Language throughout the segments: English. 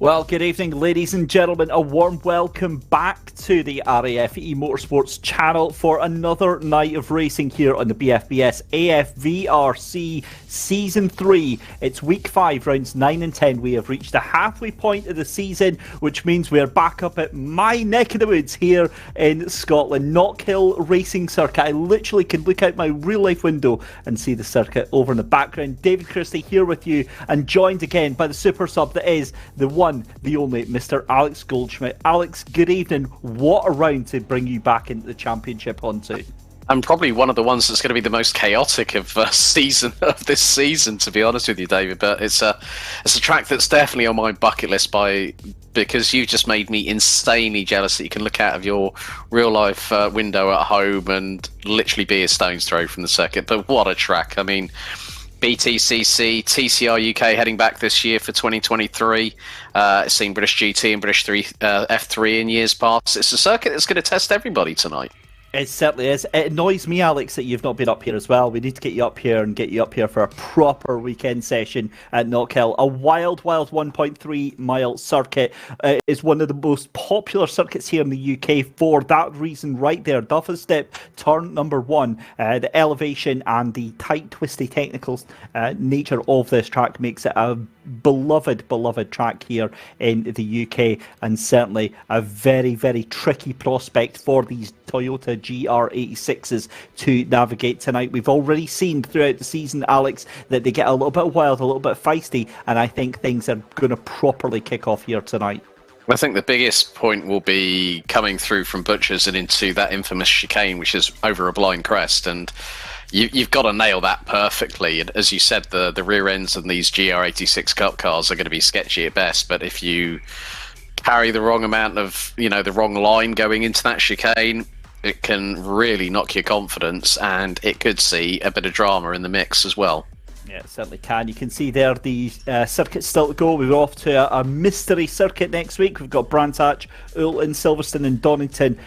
Well, good evening, ladies and gentlemen. A warm welcome back to the RAF Motorsports channel for another night of racing here on the BFBS Afvrc Season 3. It's Week 5, rounds 9 and 10. We have reached the halfway point of the season, which means we're back up at my neck of the woods here in Scotland. Knockhill Racing Circuit. I literally can look out my real-life window and see the circuit over in the background. David Christie here with you, and joined again by the super sub that is the one, the only, Mr. Alex Goldschmidt. Alex, good evening. What a round to bring you back into the championship onto. I'm probably one of the ones that's going to be the most chaotic of this season, to be honest with you, David. But it's a track that's definitely on my bucket list because you just made me insanely jealous that you can look out of your real life window at home and literally be a stone's throw from the circuit. But what a track! I mean, BTCC, TCR UK heading back this year for 2023. It's seen British GT and British F3 in years past. It's a circuit that's going to test everybody tonight. It certainly is. It annoys me, Alex, that you've not been up here as well. We need to get you up here and get you up here for a proper weekend session at Knockhill. A wild 1.3 mile circuit. Is one of the most popular circuits here in the UK for that reason right there. Duffus Step, turn number 1. The elevation and the tight, twisty technical nature of this track makes it a beloved track here in the UK, and certainly a very, very tricky prospect for these Toyota GR86s to navigate tonight. We've already seen throughout the season, Alex, that they get a little bit wild, a little bit feisty, and I think things are going to properly kick off here tonight. I think the biggest point will be coming through from Butchers and into that infamous chicane, which is over a blind crest, and you've got to nail that perfectly. And as you said, the rear ends of these GR86 Cup cars are going to be sketchy at best, but if you carry the wrong amount of, the wrong line going into that chicane, it can really knock your confidence, and it could see a bit of drama in the mix as well. Yeah, it certainly can. You can see there the circuit's still to go. We're off to a mystery circuit next week. We've got Brands Hatch, Oulton, Silverstone and Donington,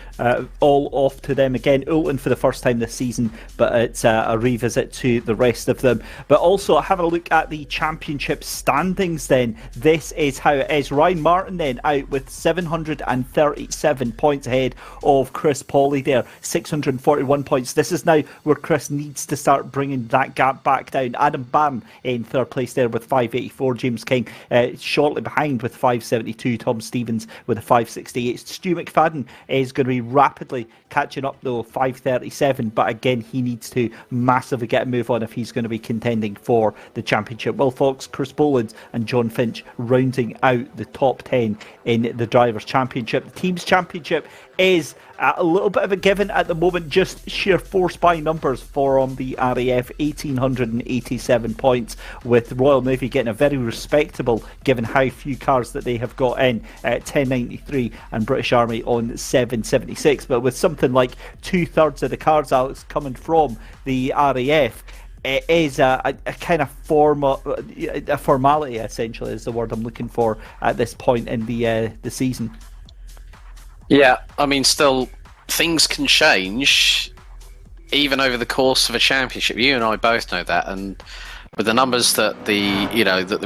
all off to them again. Oulton for the first time this season, but it's a revisit to the rest of them. But also having a look at the championship standings then. This is how it is. Ryan Martin then out with 737 points ahead of Chris Pawley there. 641 points. This is now where Chris needs to start bringing that gap back down. Adam Barn in third place there with 584. James King shortly behind with 572. Tom Stevens with a 568. Stu McFadden is going to be rapidly catching up though, 537. But again, he needs to massively get a move on if he's going to be contending for the championship. Will Fox, Chris Boland and John Finch rounding out the top 10 in the Drivers' Championship. The Teams' Championship is a little bit of a given at the moment, just sheer force by numbers from the RAF. 1,887 points, with Royal Navy getting a very respectable, given how few cars that they have got in, 1093, and British Army on 776. But with something like 2/3 of the cars, Alex, coming from the RAF, it is a kind of formality, essentially, is the word I'm looking for at this point in the season. Yeah, I mean, still, things can change even over the course of a championship. You and I both know that, and with the numbers that the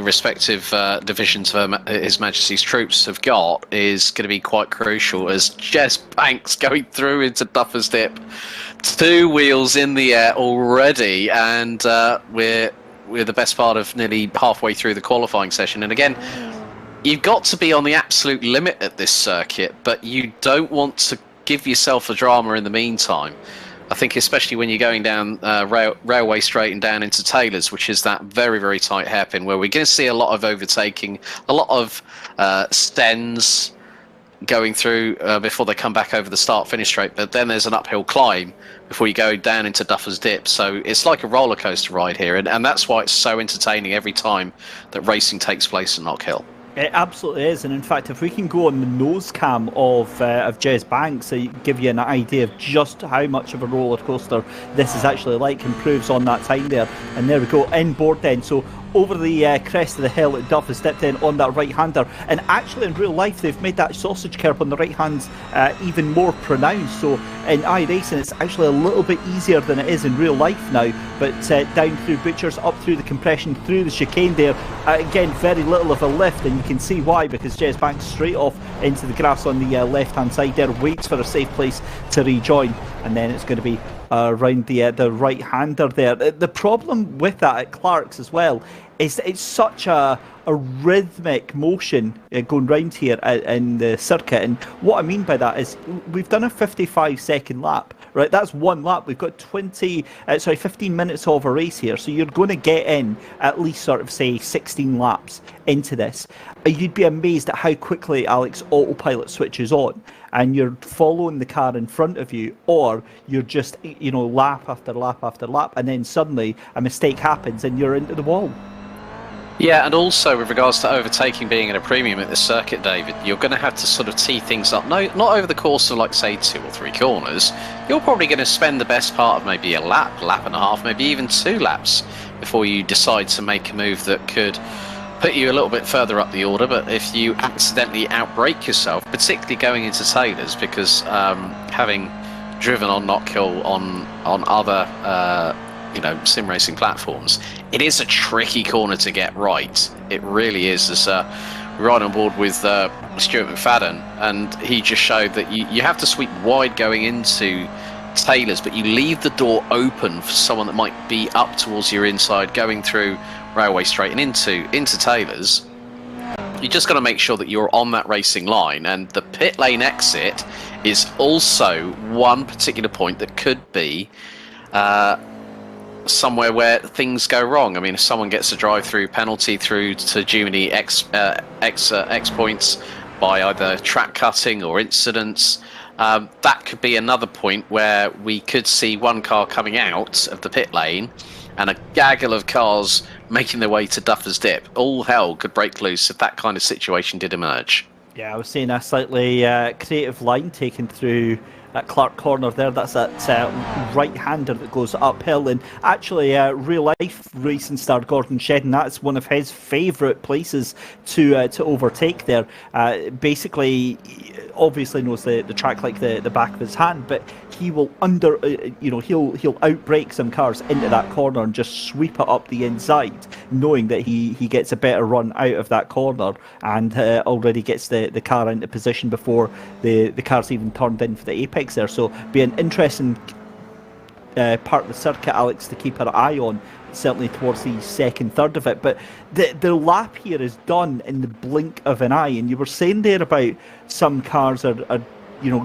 respective divisions of His Majesty's troops have got, is going to be quite crucial. As Jez Banks going through into Duffers Dip, 2 wheels in the air already, and we're the best part of nearly halfway through the qualifying session. And again, you've got to be on the absolute limit at this circuit, but you don't want to give yourself a drama in the meantime. I think especially when you're going down Railway Straight and down into Taylor's, which is that very, very tight hairpin, where we're going to see a lot of overtaking, a lot of stens going through before they come back over the start-finish straight. But then there's an uphill climb before you go down into Duffers Dip. So it's like a roller coaster ride here, and that's why it's so entertaining every time that racing takes place at Knockhill. It absolutely is, and in fact, if we can go on the nose cam of Jez Banks, so give you an idea of just how much of a roller coaster this is actually like, improves on that time there. And there we go, inboard then. So over the crest of the hill at Duff has stepped in on that right-hander, and actually in real life they've made that sausage curb on the right hands even more pronounced. So in iRacing it's actually a little bit easier than it is in real life now but down through Butchers, up through the compression, through the chicane there. Again, very little of a lift, and you can see why, because Jez banks straight off into the grass on the left-hand side there, waits for a safe place to rejoin, and then it's going to be around the right-hander there. The problem with that at Clark's as well is that it's such a rhythmic motion going round here in the circuit, and what I mean by that is we've done a 55-second lap, right? That's one lap. We've got 15 minutes of a race here, so you're going to get in at least sort of, say, 16 laps into this. You'd be amazed at how quickly Alex autopilot switches on, and you're following the car in front of you, or you're just, lap after lap after lap, and then suddenly a mistake happens and you're into the wall. Yeah, and also with regards to overtaking being at a premium at this circuit, David, you're going to have to sort of tee things up. No, not over the course of, like, say, 2 or 3 corners. You're probably going to spend the best part of maybe a lap and a half, maybe even 2 laps before you decide to make a move that could put you a little bit further up the order. But if you accidentally outbrake yourself, particularly going into Taylor's, because having driven on Knockhill on other sim racing platforms, it is a tricky corner to get right. It really is. As we're right on board with Stuart McFadden, and he just showed that you have to sweep wide going into Taylor's, but you leave the door open for someone that might be up towards your inside going through Railway Straight and into Taylor's. You just got to make sure that you're on that racing line, and the pit lane exit is also one particular point that could be somewhere where things go wrong. I mean, if someone gets a drive-through penalty through to Jiminy X points by either track cutting or incidents, that could be another point where we could see one car coming out of the pit lane and a gaggle of cars making their way to Duffer's Dip. All hell could break loose if that kind of situation did emerge. Yeah, I was seeing a slightly creative line taken through at Clark Corner there. That's that right-hander that goes uphill, and actually real-life racing star Gordon Shedden, that's one of his favourite places to overtake there. Basically, obviously knows the track like the back of his hand, but he will he'll outbrake some cars into that corner and just sweep it up the inside, knowing that he gets a better run out of that corner and already gets the car into position before the car's even turned in for the apex there. So be an interesting part of the circuit, Alex, to keep our eye on, certainly towards the second third of it. But the lap here is done in the blink of an eye, and you were saying there about some cars are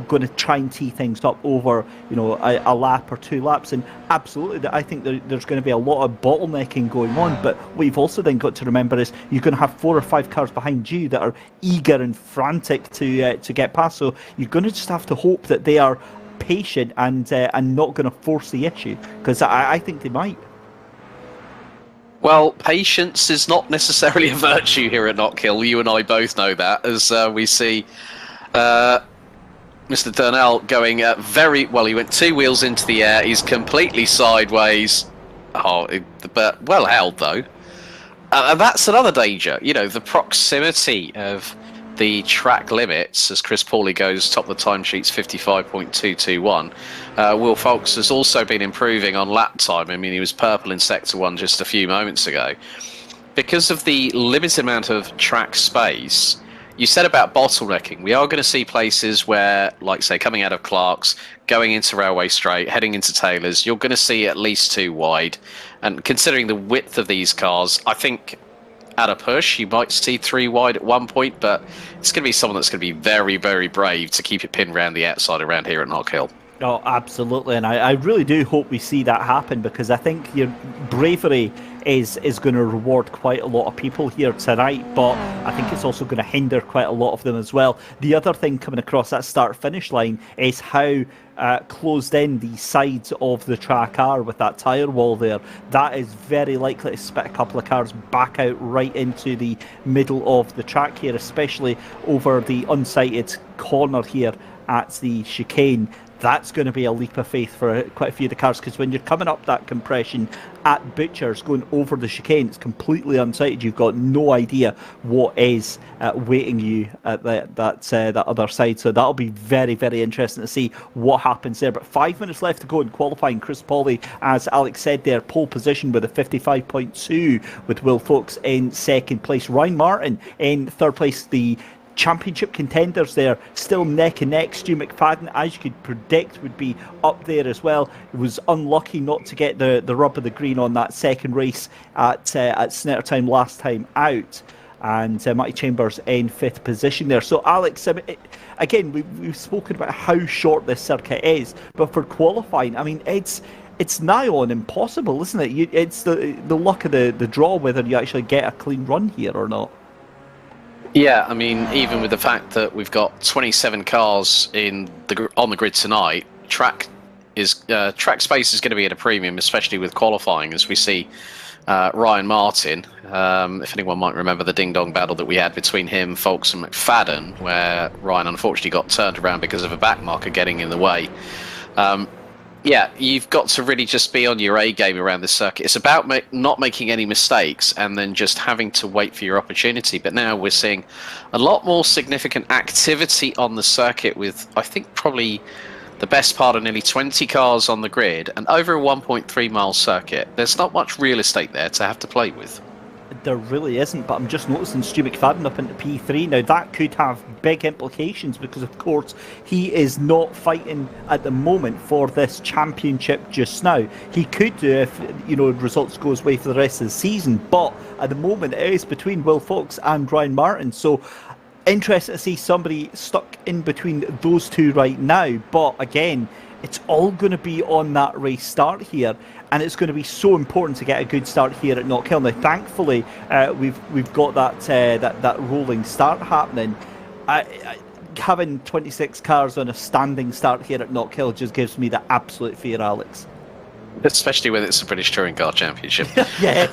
going to try and tee things up over a lap or 2 laps, and absolutely I think there's going to be a lot of bottlenecking going on. But what you've also then got to remember is you're going to have 4 or 5 cars behind you that are eager and frantic to get past, so you're going to just have to hope that they are patient and not going to force the issue, because I think they might. Well, patience is not necessarily a virtue here at Knockhill. You and I both know that, as we see Mr. Durnell going very well. He went 2 wheels into the air. He's completely sideways. But well held, though. And that's another danger. The proximity of the track limits, as Chris Pauly goes top of the timesheets, 55.221. Will Foulkes has also been improving on lap time. I mean, he was purple in Sector 1 just a few moments ago. Because of the limited amount of track space, you said about bottlenecking. We are going to see places where, like, say, coming out of Clark's, going into Railway Straight, heading into Taylor's, you're going to see at least 2 wide. And considering the width of these cars, I think at a push, you might see 3 wide at one point, but it's going to be someone that's going to be very, very brave to keep it pinned around the outside around here at Knockhill. Oh, absolutely, and I really do hope we see that happen, because I think your bravery is going to reward quite a lot of people here tonight, but I think it's also going to hinder quite a lot of them as well. The other thing coming across that start-finish line is how closed in the sides of the track are with that tyre wall there. That is very likely to spit a couple of cars back out right into the middle of the track here, especially over the unsighted corner here at the chicane. that's going to be a leap of faith for quite a few of the cars, because when you're coming up that compression at Butchers, going over the chicane, it's completely unsighted. You've got no idea what is waiting you at that other side. So that'll be very, very interesting to see what happens there. But 5 minutes left to go in qualifying. Chris Pauly, as Alex said there, pole position with a 55.2, with Will Fox in second place. Ryan Martin in third place. The championship contenders there still neck and neck. Stu McFadden, as you could predict, would be up there as well. He was unlucky not to get the rub of the green on that second race at Snetterton last time out. And Matty Chambers in fifth position there. So Alex, again, we've spoken about how short this circuit is, but for qualifying, I mean, it's nigh on impossible, isn't it? It's the luck of the draw whether you actually get a clean run here or not. Yeah, I mean, even with the fact that we've got 27 cars on the grid tonight, track space is going to be at a premium, especially with qualifying, as we see Ryan Martin. If anyone might remember the ding-dong battle that we had between him, Folks, and McFadden, where Ryan unfortunately got turned around because of a backmarker getting in the way. Yeah, you've got to really just be on your A game around this circuit. It's about not making any mistakes and then just having to wait for your opportunity. But now we're seeing a lot more significant activity on the circuit with, I think, probably the best part of nearly 20 cars on the grid, and over a 1.3 mile circuit. There's not much real estate there to have to play with. There really isn't, but I'm just noticing Stu McFadden up into P3 now. That could have big implications because, of course, he is not fighting at the moment for this championship just now. He could do if results go his way for the rest of the season, but at the moment it is between Will Fox and Ryan Martin. So interesting to see somebody stuck in between those two right now. But again, it's all going to be on that race start here, and it's going to be so important to get a good start here at Knockhill. Now, thankfully, we've got that rolling start happening. Having 26 cars on a standing start here at Knockhill just gives me the absolute fear, Alex. Especially when it's a British Touring Car Championship. Yeah.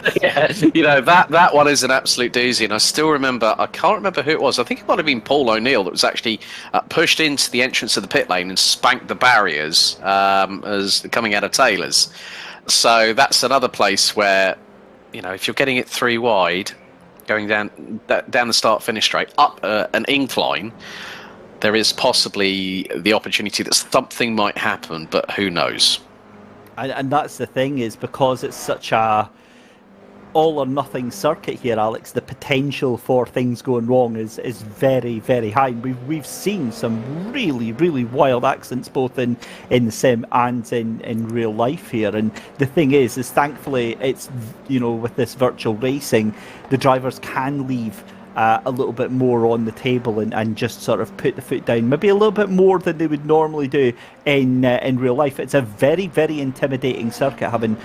Yeah, that one is an absolute doozy. And I still remember, I can't remember who it was. I think it might have been Paul O'Neill that was actually pushed into the entrance of the pit lane and spanked the barriers as coming out of Taylor's. So that's another place where, if you're getting it three wide, going down the start-finish straight, up an incline, there is possibly the opportunity that something might happen, but who knows? And that's the thing, is because it's such a all or nothing circuit here, Alex, the potential for things going wrong is very, very high. We've seen some really, really wild accidents both in the sim and in real life here. And the thing is thankfully it's, with this virtual racing, the drivers can leave a little bit more on the table and just sort of put the foot down, maybe a little bit more than they would normally do in real life. It's a very, very intimidating circuit, having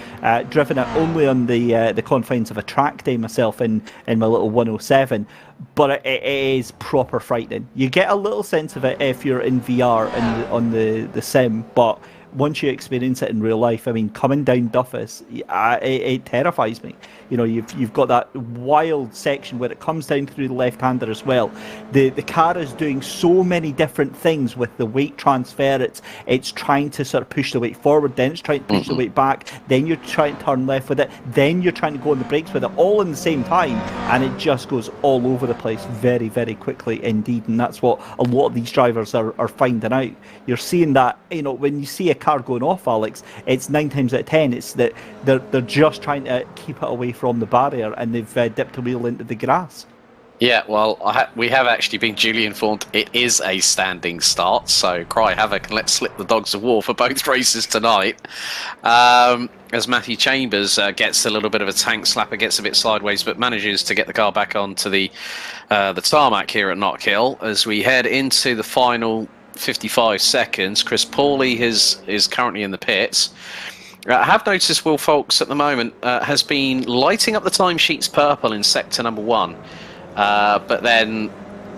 driven it only on the confines of a track day myself in my little 107. But it is proper frightening. You get a little sense of it if you're in VR and on the sim, but once you experience it in real life, I mean, coming down Duffus, it terrifies me. You've got that wild section where it comes down through the left-hander as well. The car is doing so many different things with the weight transfer. It's trying to sort of push the weight forward, then it's trying to push the weight back, then you're trying to turn left with it, then you're trying to go on the brakes with it, all in the same time, and it just goes all over the place very, very quickly indeed. And that's what a lot of these drivers are finding out. You're seeing that, when you see a car going off, Alex, it's 9 times out of 10 it's that they're just trying to keep it away from the barrier, and they've dipped a wheel into the grass. Yeah, well, we have actually been duly informed it is a standing start, so cry havoc and let's slip the dogs of war for both races tonight. As Matthew Chambers gets a little bit of a tank slapper, gets a bit sideways, but manages to get the car back onto the tarmac here at Knockhill as we head into the final 55 seconds. Chris Pauly is currently in the pits. I have noticed Will Fox at the moment has been lighting up the timesheets purple in sector number 1. But then,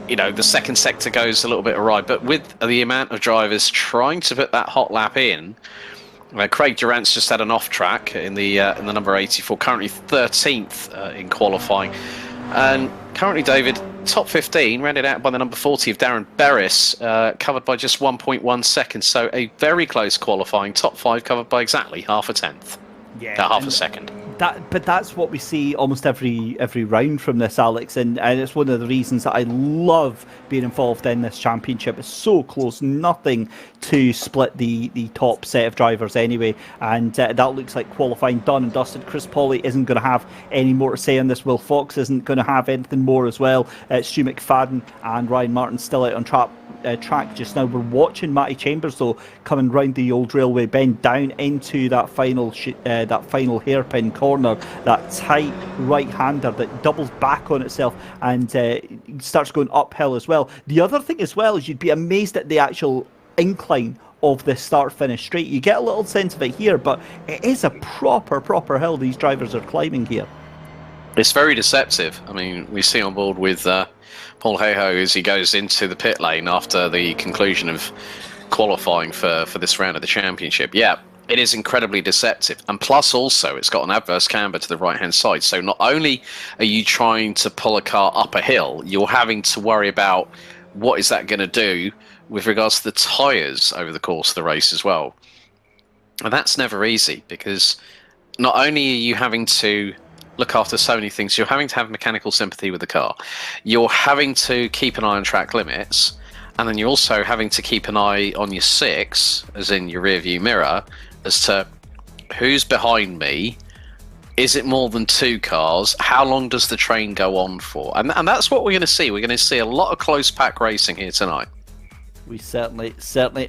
the second sector goes a little bit awry. But with the amount of drivers trying to put that hot lap in, Craig Durant's just had an off track in the number 84, currently 13th in qualifying. And currently, David, top 15, rounded out by the number 40 of Darren Berris, covered by just 1.1 seconds. So a very close qualifying. Top 5 covered by exactly half a tenth. Yeah, half a second. But that's what we see almost every round from this, Alex, and it's one of the reasons that I love being involved in this championship. It's so close, nothing to split the top set of drivers anyway, and that looks like qualifying done and dusted. Chris Pauley isn't going to have any more to say on this. Will Fox isn't going to have anything more as well. Stu McFadden and Ryan Martin still out on track just now. We're watching Matty Chambers though coming round the old railway bend down into that final hairpin corner, that tight right-hander that doubles back on itself and starts going uphill as well. The other thing as well is you'd be amazed at the actual incline of the start-finish straight. You get a little sense of it here, but it is a proper hill these drivers are climbing here. It's very deceptive. I mean, we see on board with Paul Hayhoe as he goes into the pit lane after the conclusion of qualifying for this round of the championship. Yeah, it is incredibly deceptive. And plus also, it's got an adverse camber to the right-hand side. So not only are you trying to pull a car up a hill, you're having to worry about what is that going to do with regards to the tyres over the course of the race as well. And that's never easy, because not only are you having to look after so many things, you're having to have mechanical sympathy with the car, you're having to keep an eye on track limits, and then you're also having to keep an eye on your six, as in your rear view mirror, as to who's behind me, is it more than 2 cars, how long does the train go on for, and that's what we're going to see. We're going to see a lot of close pack racing here tonight. We certainly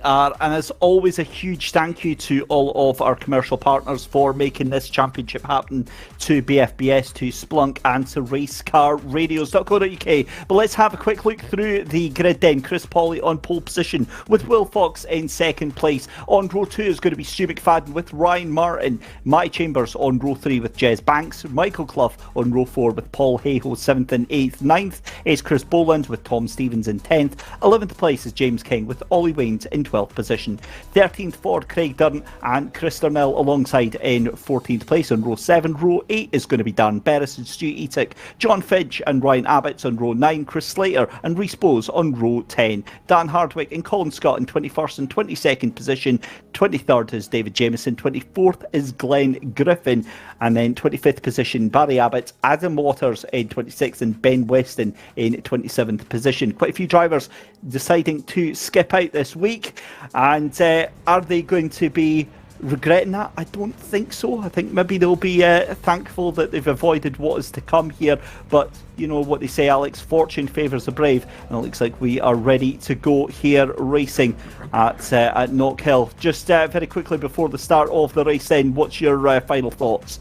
are, and as always, a huge thank you to all of our commercial partners for making this championship happen, to BFBS, to Splunk, and to racecarradios.co.uk. But let's have a quick look through the grid then. Chris Pauley on pole position with Will Fox in second place. On row 2 is going to be Stu McFadden with Ryan Martin. Matty Chambers on row 3 with Jez Banks. Michael Clough on row 4 with Paul Hayhoe 7th and 8th. 9th is Chris Boland with Tom Stevens in 10th. 11th place is James King with Ollie Waynes in 12th position. 13th for Craig Durn and Chris Darnell alongside in 14th place on row 7. Row 8 is going to be Darren Berris and Stu Etick. John Fidge and Ryan Abbott's on row 9. Chris Slater and Rhys Bowes on row 10. Dan Hardwick and Colin Scott in 21st and 22nd position. 23rd is David Jameson. 24th is Glenn Griffin. And then 25th position, Barry Abbott, Adam Waters in 26th, and Ben Weston in 27th position. Quite a few drivers deciding to skip out this week. And are they going to be regretting that? I don't think so. I think maybe they'll be thankful that they've avoided what is to come here. But you know what they say, Alex, fortune favours the brave. And it looks like we are ready to go here racing at Knockhill. Just very quickly before the start of the race then, what's your final thoughts?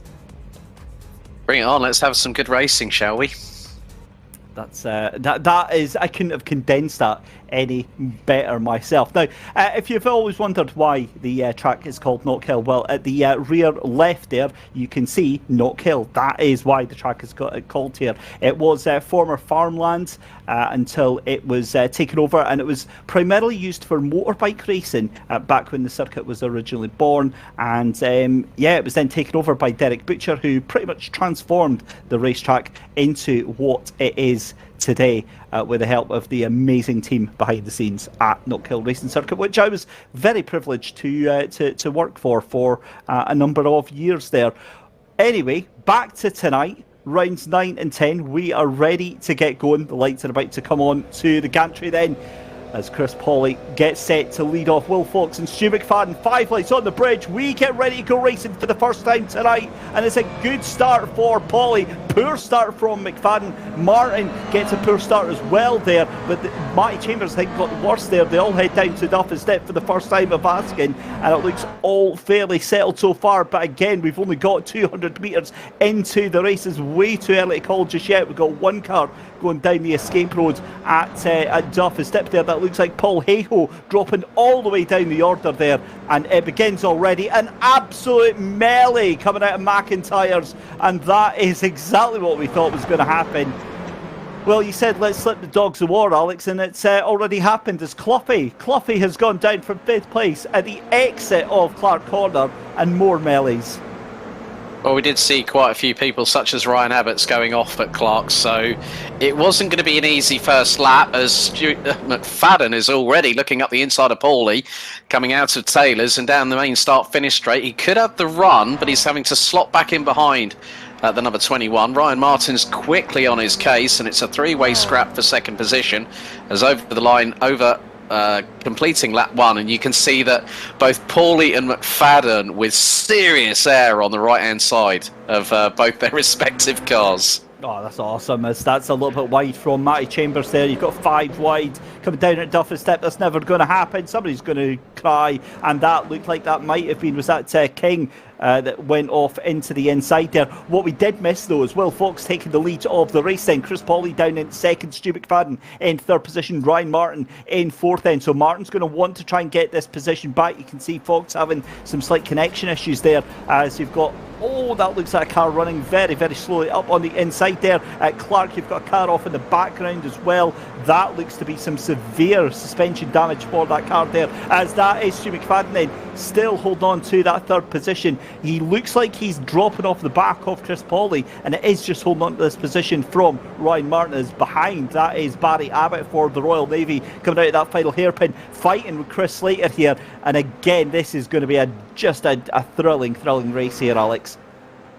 Bring it on, let's have some good racing, shall we? That's that is, I couldn't have condensed that any better myself. Now, if you've always wondered why the track is called Knockhill, well, at the rear left there, you can see Knockhill. That is why the track is called here. It was former farmland until it was taken over, and it was primarily used for motorbike racing back when the circuit was originally born. And it was then taken over by Derek Butcher, who pretty much transformed the racetrack into what it is today, with the help of the amazing team behind the scenes at Knockhill Racing Circuit, which I was very privileged to work for a number of years there. Anyway, back to tonight. Rounds 9 and 10, we are ready to get going. The lights are about to come on to the gantry then, as Chris Pauley gets set to lead off Will Fox and Stu McFadden. 5 lights on the bridge. We get ready to go racing for the first time tonight. And it's a good start for Pauley. Poor start from McFadden. Martin gets a poor start as well there. But Matty Chambers, I think, got the worst there. They all head down to Duffus Dip for the first time of asking. And it looks all fairly settled so far. But again, we've only got 200 metres into the race. It's way too early to call just yet. We've got one car going down the escape road at Duffus Dip there. That looks like Paul Hayhoe dropping all the way down the order there, and it begins already. An absolute melee coming out of McIntyre's, and that is exactly what we thought was going to happen. Well, you said let's slip the dogs of war, Alex, and it's already happened as Cloughy has gone down from 5th place at the exit of Clark Corner, and more melees. Well, we did see quite a few people, such as Ryan Abbott's, going off at Clark, so it wasn't going to be an easy first lap, as McFadden is already looking up the inside of Paulie, coming out of Taylor's and down the main start-finish straight. He could have the run, but he's having to slot back in behind the number 21. Ryan Martin's quickly on his case, and it's a three-way scrap for second position, as over the line, completing lap 1, and you can see that both Paulie and McFadden with serious air on the right-hand side of both their respective cars. Oh, that's awesome. That's a little bit wide from Matty Chambers there. You've got 5 wide coming down at Duffus Step. That's never going to happen. Somebody's going to cry, and that looked like that might have been, was that King that went off into the inside there. What we did miss, though, is Will Fox taking the lead of the race then. Chris Pauly down in second, Stu McFadden in third position, Ryan Martin in fourth then. So Martin's going to want to try and get this position back. You can see Fox having some slight connection issues there, as you've got, oh, that looks like a car running very, very slowly up on the inside there. At Clark, you've got a car off in the background as well. That looks to be some severe suspension damage for that car there, as that is Stu McFadden then still holding on to that third position. He looks like he's dropping off the back of Chris Pauly, and it is just holding on to this position from Ryan Martin. Is behind, that is Barry Abbott for the Royal Navy coming out of that final hairpin, fighting with Chris Slater here. And again, this is going to be just a thrilling race here, Alex.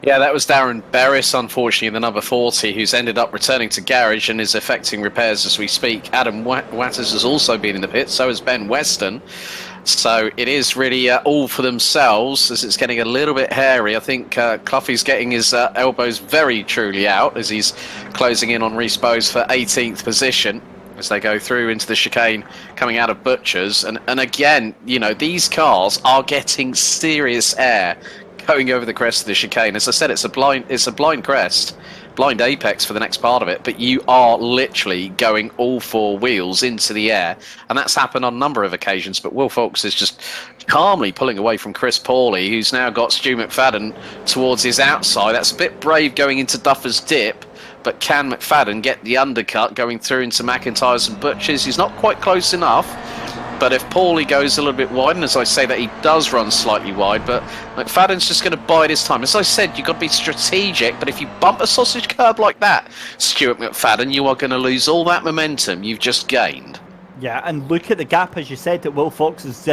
Yeah, that was Darren Berris, unfortunately, the number 40, who's ended up returning to garage and is effecting repairs as we speak. Adam Watters has also been in the pit, so has Ben Weston. So it is really all for themselves, as it's getting a little bit hairy. I think Cluffy's getting his elbows very truly out as he's closing in on Reece Bowes for 18th position as they go through into the chicane coming out of Butchers. And again, you know, these cars are getting serious air going over the crest of the chicane. As I said, it's a blind crest, blind apex for the next part of it, but you are literally going all four wheels into the air, and that's happened on a number of occasions. But Will Fox is just calmly pulling away from Chris Pauly, who's now got Stu McFadden towards his outside. That's a bit brave going into Duffer's Dip, but can McFadden get the undercut going through into McIntyre's and Butchers? He's not quite close enough. But if Pauly goes a little bit wide, and as I say that he does run slightly wide, but McFadden's just going to bide his time. As I said, you've got to be strategic, but if you bump a sausage curb like that, Stuart McFadden, you are going to lose all that momentum you've just gained. Yeah, and look at the gap, as you said, that Will Fox is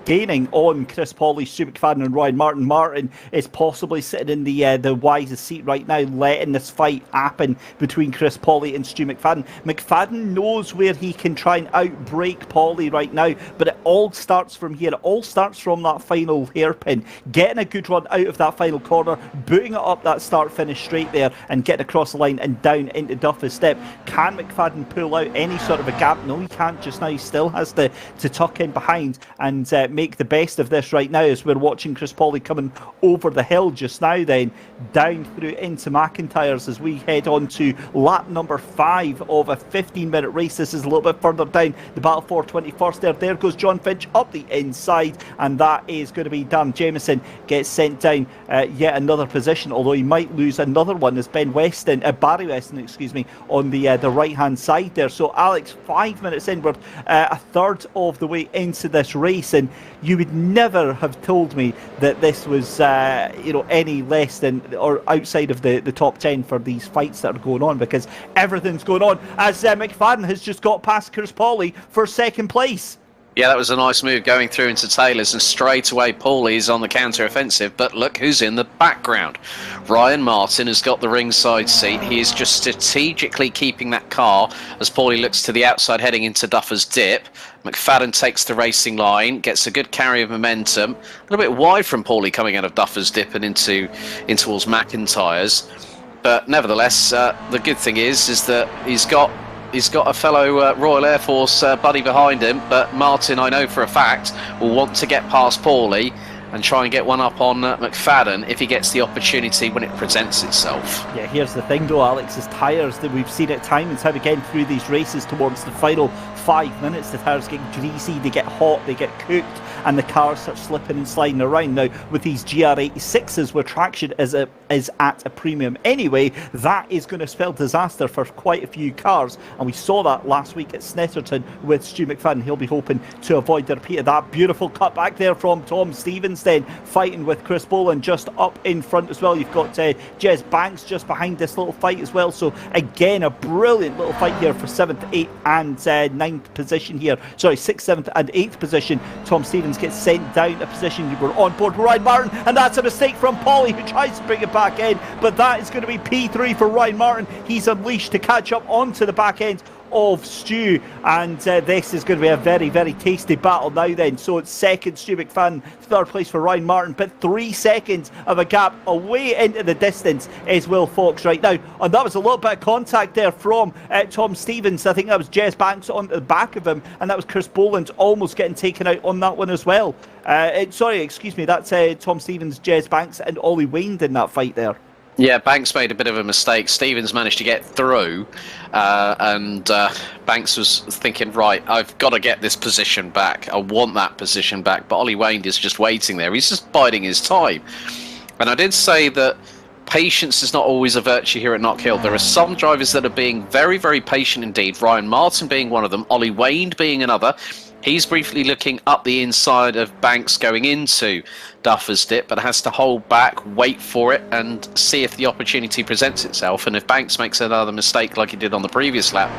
gaining on Chris Pauly, Stu McFadden and Ryan Martin. Martin is possibly sitting in the wisest seat right now, letting this fight happen between Chris Pauly and Stu McFadden. McFadden knows where he can try and outbrake Pauly right now, but it all starts from here. It all starts from that final hairpin, getting a good run out of that final corner, booting it up that start-finish straight there, and getting across the line and down into Duffus Step. Can McFadden pull out any sort of a gap? No, he can't just now. He still has to tuck in behind and make the best of this right now, as we're watching Chris Pauly coming over the hill just now, then down through into McIntyre's as we head on to lap number 5 of a 15-minute race. This is a little bit further down the battle for 21st. There goes John Finch up the inside, and that is going to be done. Jameson gets sent down yet another position, although he might lose another one as Barry Weston, on the right-hand side there. So Alex, 5 minutes in, we're a third of the way into this race, and you would never have told me that this was any less than or outside of the top 10 for these fights that are going on, because everything's going on, as McFadden has just got past Chris Pauly for second place. Yeah, that was a nice move going through into Taylor's, and straight away Pauly's on the counter-offensive. But look who's in the background. Ryan Martin has got the ringside seat. He is just strategically keeping that car as Pauly looks to the outside heading into Duffer's Dip. McFadden takes the racing line, gets a good carry of momentum. A little bit wide from Pauly coming out of Duffer's Dip and in towards McIntyre's. But nevertheless, the good thing is that he's got a fellow Royal Air Force buddy behind him, but Martin, I know for a fact, will want to get past Pauly and try and get one up on McFadden if he gets the opportunity when it presents itself. Yeah, here's the thing though, Alex, is tyres, that we've seen it time and time again through these races towards the final 5 minutes, the tyres get greasy, they get hot, they get cooked, and the cars start slipping and sliding around. Now, with these GR86s, where traction is at a premium anyway, that is going to spell disaster for quite a few cars. And we saw that last week at Snetterton with Stu McFadden. He'll be hoping to avoid the repeat of that. Beautiful cut back there from Tom Stevens then, fighting with Chris Boland just up in front as well. You've got Jez Banks just behind this little fight as well. So again, a brilliant little fight here for 7th, 8th and 9th position here. Sorry, 6th, 7th and 8th position. Tom Stevens gets sent down a position. You were on board with Ryan Martin, and that's a mistake from Paulie, who tries to bring it back in, but that is going to be P3 for Ryan Martin. He's unleashed to catch up onto the back end of Stu, and this is going to be a very, very tasty battle now then. So it's second Stu McFadden, third place for Ryan Martin, but 3 seconds of a gap away into the distance is Will Fox right now. And that was a little bit of contact there from Tom Stevens. I think that was Jez Banks on the back of him, and that was Chris Boland almost getting taken out on that one as well. Sorry, excuse me, that's Tom Stevens, Jez Banks and Ollie Wayne in that fight there. Yeah, Banks made a bit of a mistake. Stevens managed to get through, and Banks was thinking, right, I've got to get this position back. I want that position back. But Ollie Wayne is just waiting there. He's just biding his time. And I did say that patience is not always a virtue here at Knock Hill. There are some drivers that are being very, very patient indeed. Ryan Martin being one of them. Ollie Wayne being another. He's briefly looking up the inside of Banks going into Duffer's Dip, but has to hold back, wait for it, and see if the opportunity presents itself. And if Banks makes another mistake like he did on the previous lap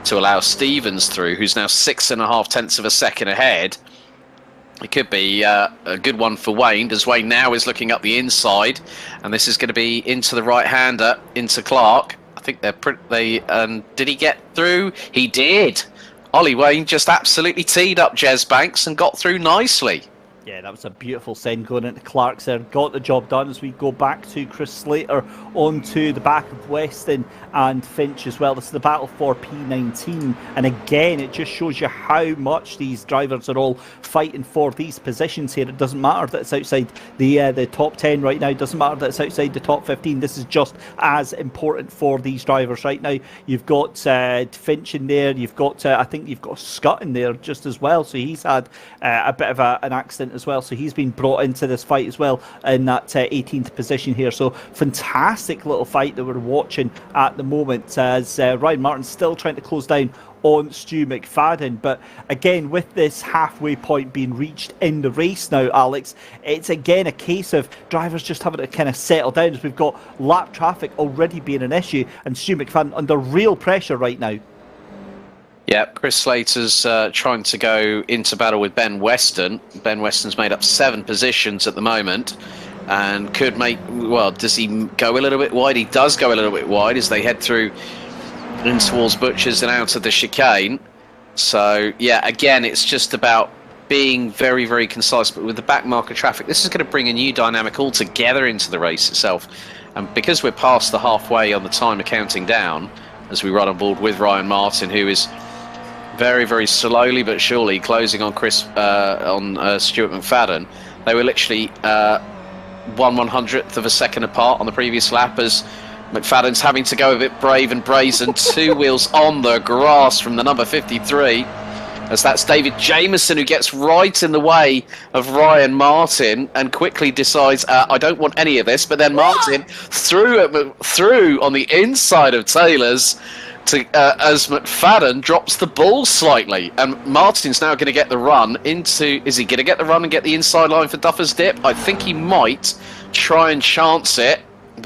to allow Stevens through, who's now 6.5 tenths of a second ahead, it could be a good one for Wayne, as Wayne now is looking up the inside, and this is going to be into the right-hander, into Clark. I think did he get through? He did. Ollie Wayne just absolutely teed up Jez Banks and got through nicely. Yeah, that was a beautiful send going into Clark's there. Got the job done as we go back to Chris Slater onto the back of Weston and Finch as well. This is the battle for P19. And again, it just shows you how much these drivers are all fighting for these positions here. It doesn't matter that it's outside the top 10 right now. It doesn't matter that it's outside the top 15. This is just as important for these drivers right now. You've got Finch in there. You've got, I think you've got Scott in there just as well. So he's had a bit of an accident as well, so he's been brought into this fight as well in that 18th position here. So fantastic little fight that we're watching at the moment, as Ryan Martin's still trying to close down on Stu McFadden. But again, with this halfway point being reached in the race now, Alex, it's again a case of drivers just having to kind of settle down, as we've got lap traffic already being an issue and Stu McFadden under real pressure right now. Yeah, Chris Slater's trying to go into battle with Ben Weston. Ben Weston's made up 7 positions at the moment and could make, well, does he go a little bit wide? He does go a little bit wide as they head through in towards Butchers and out of the chicane. So, yeah, again, it's just about being very, very concise. But with the back marker traffic, this is going to bring a new dynamic altogether into the race itself. And because we're past the halfway on the timer counting down, as we run on board with Ryan Martin, who is very, very slowly but surely closing on Stuart McFadden. They were literally 1/100th of a second apart on the previous lap, as McFadden's having to go a bit brave and brazen. 2 wheels on the grass from the number 53, as that's David Jameson who gets right in the way of Ryan Martin and quickly decides, I don't want any of this. But then Martin through on the inside of Taylor's, as McFadden drops the ball slightly, and Martin's now going to get the run into. Is he going to get the run and get the inside line for Duffer's Dip? I think he might try and chance it.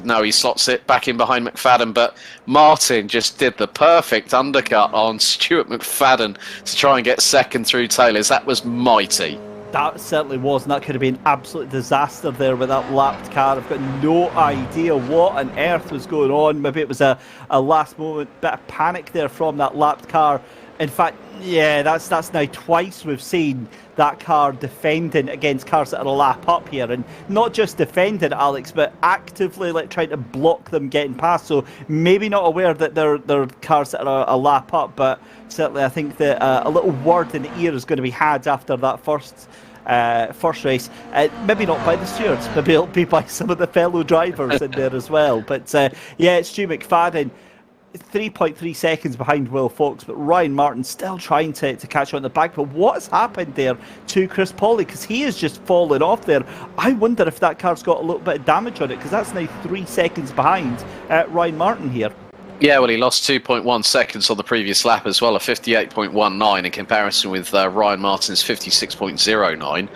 No, he slots it back in behind McFadden, but Martin just did the perfect undercut on Stuart McFadden to try and get second through Taylor's. That was mighty. That certainly was, and that could have been an absolute disaster there with that lapped car. I've got no idea what on earth was going on. Maybe it was a last moment bit of panic there from that lapped car. In fact, yeah, that's now twice we've seen that car defending against cars that are a lap up here, and not just defending, Alex, but actively like trying to block them getting past. So maybe not aware that they're cars that are a lap up, but certainly I think that a little word in the ear is going to be had after that first race. Maybe not by the stewards, maybe it'll be by some of the fellow drivers in there as well. But yeah, it's Stu McFadden. 3.3 seconds behind Will Fox, but Ryan Martin still trying to catch on the back. But what's happened there to Chris Pauly? Because he has just fallen off there. I wonder if that car's got a little bit of damage on it, because that's now 3 seconds behind Ryan Martin here. Yeah, well, he lost 2.1 seconds on the previous lap as well, a 58.19 in comparison with Ryan Martin's 56.09.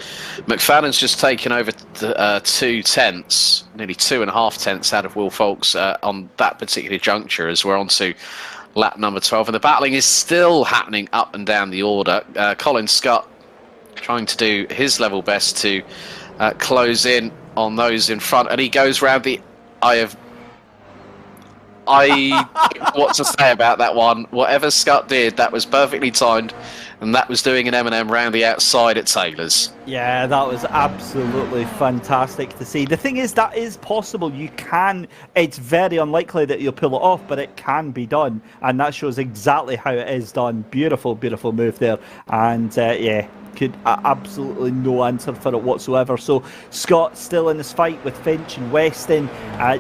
McFadden's just taken over 2 tenths, nearly 2.5 tenths out of Will Fox on that particular juncture, as we're on to lap number 12. And the battling is still happening up and down the order. Colin Scott trying to do his level best to close in on those in front, and he goes round the eye of... what to say about that one. Whatever Scott did, that was perfectly timed, and that was doing an M&M round the outside at Taylor's. Yeah, that was absolutely fantastic to see. The thing is, that is possible. You can, it's very unlikely that you'll pull it off, but it can be done, and that shows exactly how it is done. Beautiful, beautiful move there, and yeah, could absolutely no answer for it whatsoever. So Scott still in this fight with Finch and Weston,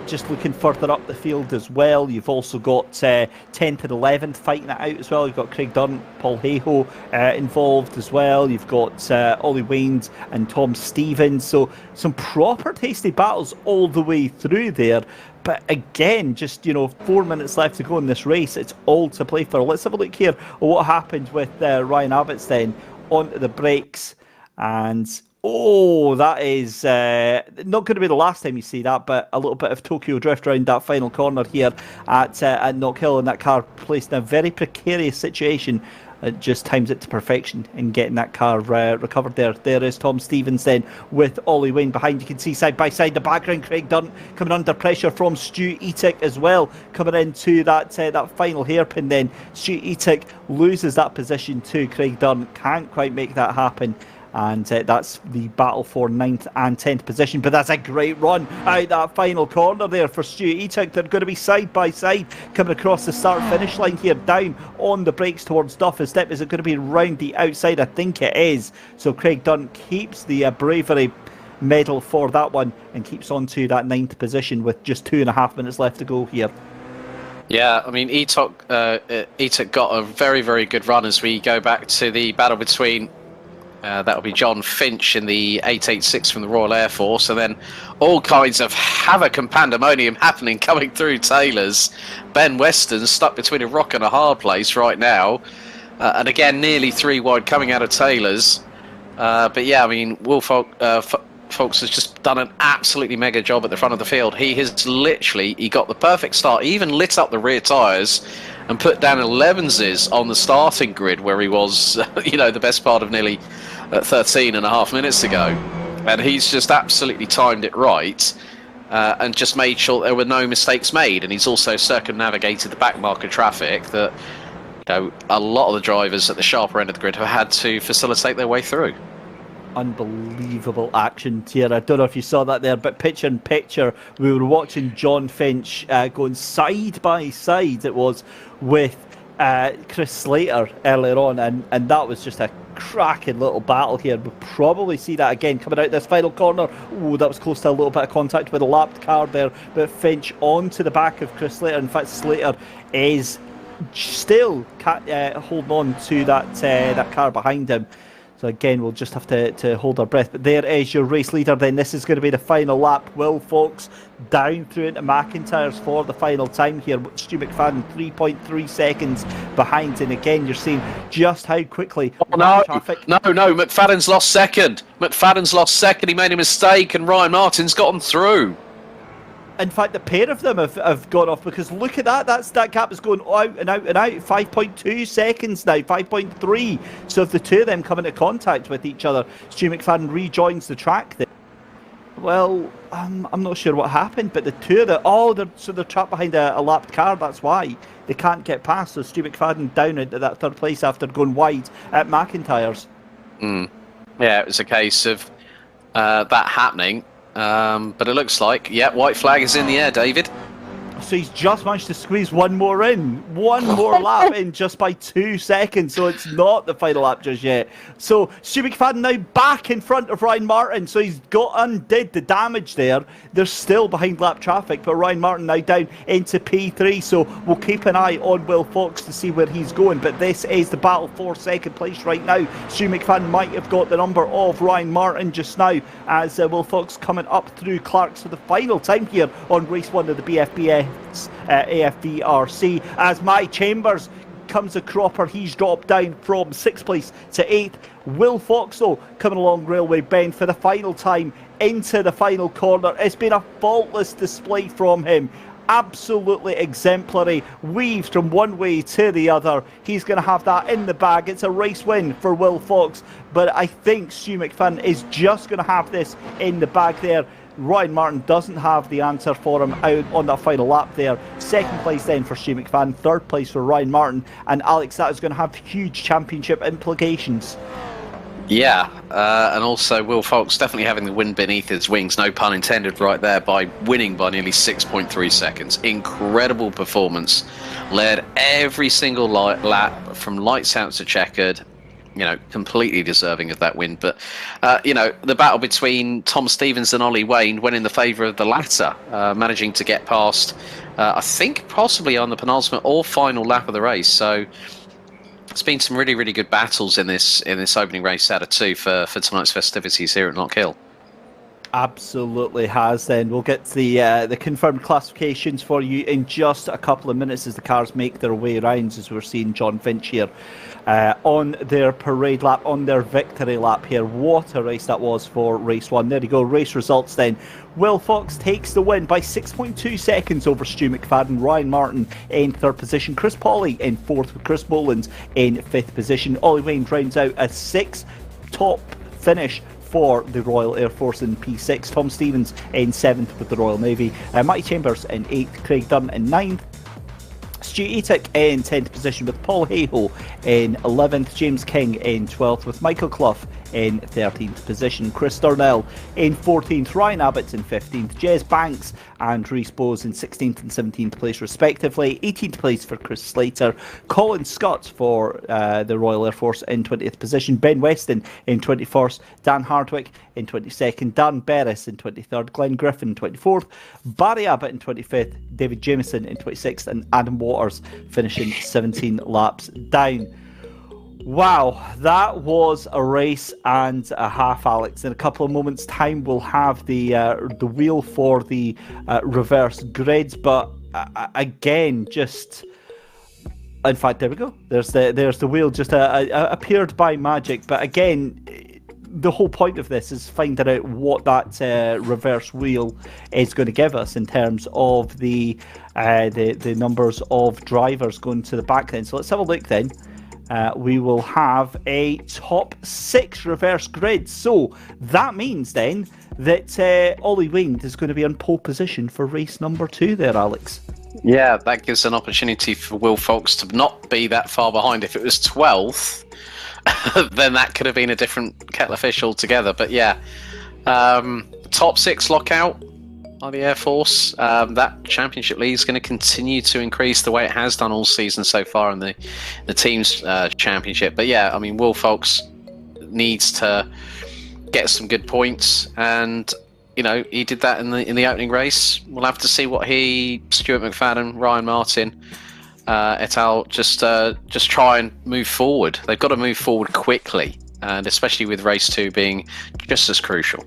just looking further up the field as well. You've also got 10th and 11th fighting it out as well. You've got Craig Dunn, Paul Hayhoe involved as well. You've got Ollie Waynes and Tom Stevens. So some proper tasty battles all the way through there. But again, just, 4 minutes left to go in this race. It's all to play for. Let's have a look here at what happened with Ryan Abbott's then onto the brakes, and that is not going to be the last time you see that, but a little bit of Tokyo drift around that final corner here at Knockhill, and that car placed in a very precarious situation. It just times it to perfection in getting that car recovered there. There is Tom Stevens then with Ollie Wayne behind. You can see side by side the background. Craig Dunn coming under pressure from Stu Etic as well, coming into that final hairpin then. Stu Etic loses that position to Craig Dunn. Can't quite make that happen. And that's the battle for 9th and 10th position. But that's a great run out that final corner there for Stu Etic. They're going to be side by side coming across the start-finish line here, down on the brakes towards Duffus Step. Is it going to be round the outside? I think it is. So Craig Dunn keeps the bravery medal for that one and keeps on to that 9th position with just 2.5 minutes left to go here. Yeah, I mean, Etic got a very, very good run as we go back to the battle between... that'll be John Finch in the 886 from the Royal Air Force, and then all kinds of havoc and pandemonium happening coming through Taylor's. Ben Weston stuck between a rock and a hard place right now, and again nearly 3 wide coming out of Taylor's. But yeah, I mean, Will Fox has just done an absolutely mega job at the front of the field. He got the perfect start. He even lit up the rear tyres and put down 11s on the starting grid, where he was, the best part of nearly 13 and a half minutes ago. And he's just absolutely timed it right and just made sure there were no mistakes made. And he's also circumnavigated the back marker traffic that a lot of the drivers at the sharper end of the grid have had to facilitate their way through. Unbelievable action here. I don't know if you saw that there, but picture in picture, we were watching John Finch going side by side, it was, with Chris Slater earlier on, and that was just a cracking little battle here. We'll probably see that again coming out this final corner. Oh, that was close to a little bit of contact with a lapped car there, but Finch onto the back of Chris Slater. In fact, Slater is still holding on to that car behind him. So again, we'll just have to hold our breath. But there is your race leader then. This is going to be the final lap. Will Fox down through into McIntyre's for the final time here. Stu McFadden 3.3 seconds behind. And again, you're seeing just how quickly... No, McFadden's lost second. He made a mistake and Ryan Martin's gotten through. In fact, the pair of them have gone off, because look at that. That gap is going out and out and out. 5.2 seconds now, 5.3. So if the two of them come into contact with each other, Stu McFadden rejoins the track there. Well, I'm not sure what happened, but the two of them, they're trapped behind a lapped car. That's why they can't get past. So Stu McFadden down into that 3rd place after going wide at McIntyre's. Yeah, it was a case of that happening. But it looks like, white flag is in the air, David. So he's just managed to squeeze one more lap in just by 2 seconds. So it's not the final lap just yet. So Stu McFadden now back in front of Ryan Martin. So he's undid the damage there. They're still behind lap traffic, but Ryan Martin now down into P3. So we'll keep an eye on Will Fox to see where he's going. But this is the battle for second place right now. Stu McFadden might have got the number of Ryan Martin just now, as Will Fox coming up through Clarks for the final time here on race 1 of the BFBS AFVRC, as Matty Chambers comes a cropper. He's dropped down from 6th place to 8th. Will Fox, though, coming along Railway Bend for the final time into the final corner. It's been a faultless display from him. Absolutely exemplary. Weaves from one way to the other. He's going to have that in the bag. It's a race win for Will Fox, but I think Stu McFadden is just going to have this in the bag there. Ryan Martin doesn't have the answer for him out on that final lap there. Second place then for Stu McFadden, third place for Ryan Martin, and Alex, that is going to have huge championship implications. Yeah, and also Will Fox definitely having the wind beneath his wings, no pun intended right there, by winning by nearly 6.3 seconds. Incredible performance. Led every single lap from lights out to checkered. You know, completely deserving of that win. But, you know, the battle between Tom Stevens and Ollie Wayne went in the favour of the latter, managing to get past, I think, possibly on the penultimate or final lap of the race. So it's been some really, really good battles in this opening race out of 2 for tonight's festivities here at Knockhill. Absolutely has. Then we'll get the confirmed classifications for you in just a couple of minutes as the cars make their way around, as we're seeing John Finch here on their parade lap, on their victory lap here. What a race that was for race 1. There you go, race results then. Will Fox takes the win by 6.2 seconds over Stu McFadden. Ryan Martin in 3rd position. Chris Pawley in 4th, with Chris Mullins in 5th position. Ollie Wayne rounds out a 6th top finish for the Royal Air Force in P6. Tom Stevens in 7th with the Royal Navy. Matty Chambers in 8th. Craig Dunn in 9th. Stu Etick in 10th position with Paul Hayhoe in 11th. James King in 12th with Michael Clough in 13th position. Chris Darnell in 14th. Ryan Abbott in 15th. Jez Banks and Rhys Bowes in 16th and 17th place respectively. 18th place for Chris Slater. Colin Scott for the Royal Air Force in 20th position. Ben Weston in 21st. Dan Hardwick in 22nd. Dan Berris in 23rd. Glenn Griffin in 24th. Barry Abbott in 25th. David Jameson in 26th. And Adam Waters finishing 17 laps down. Wow, that was a race and a half, Alex. In a couple of moments' time, we'll have the wheel for the reverse grids. But again, just in fact, there we go. There's the wheel just appeared by magic. But again, the whole point of this is finding out what that reverse wheel is going to give us in terms of the numbers of drivers going to the back then. So let's have a look then. We will have a top 6 reverse grid. So that means then that Ollie Wayne is going to be on pole position for race number 2 there, Alex. Yeah, that gives an opportunity for Will Fox to not be that far behind. If it was 12th, then that could have been a different kettle of fish altogether. But yeah, top 6 lockout by the Air Force. That championship lead is going to continue to increase the way it has done all season so far in the team's championship. But yeah, I mean, Will Fox needs to get some good points, and you know, he did that in the opening race. We'll have to see what Stuart McFadden, Ryan Martin, et al. Just try and move forward. They've got to move forward quickly, and especially with race 2 being just as crucial.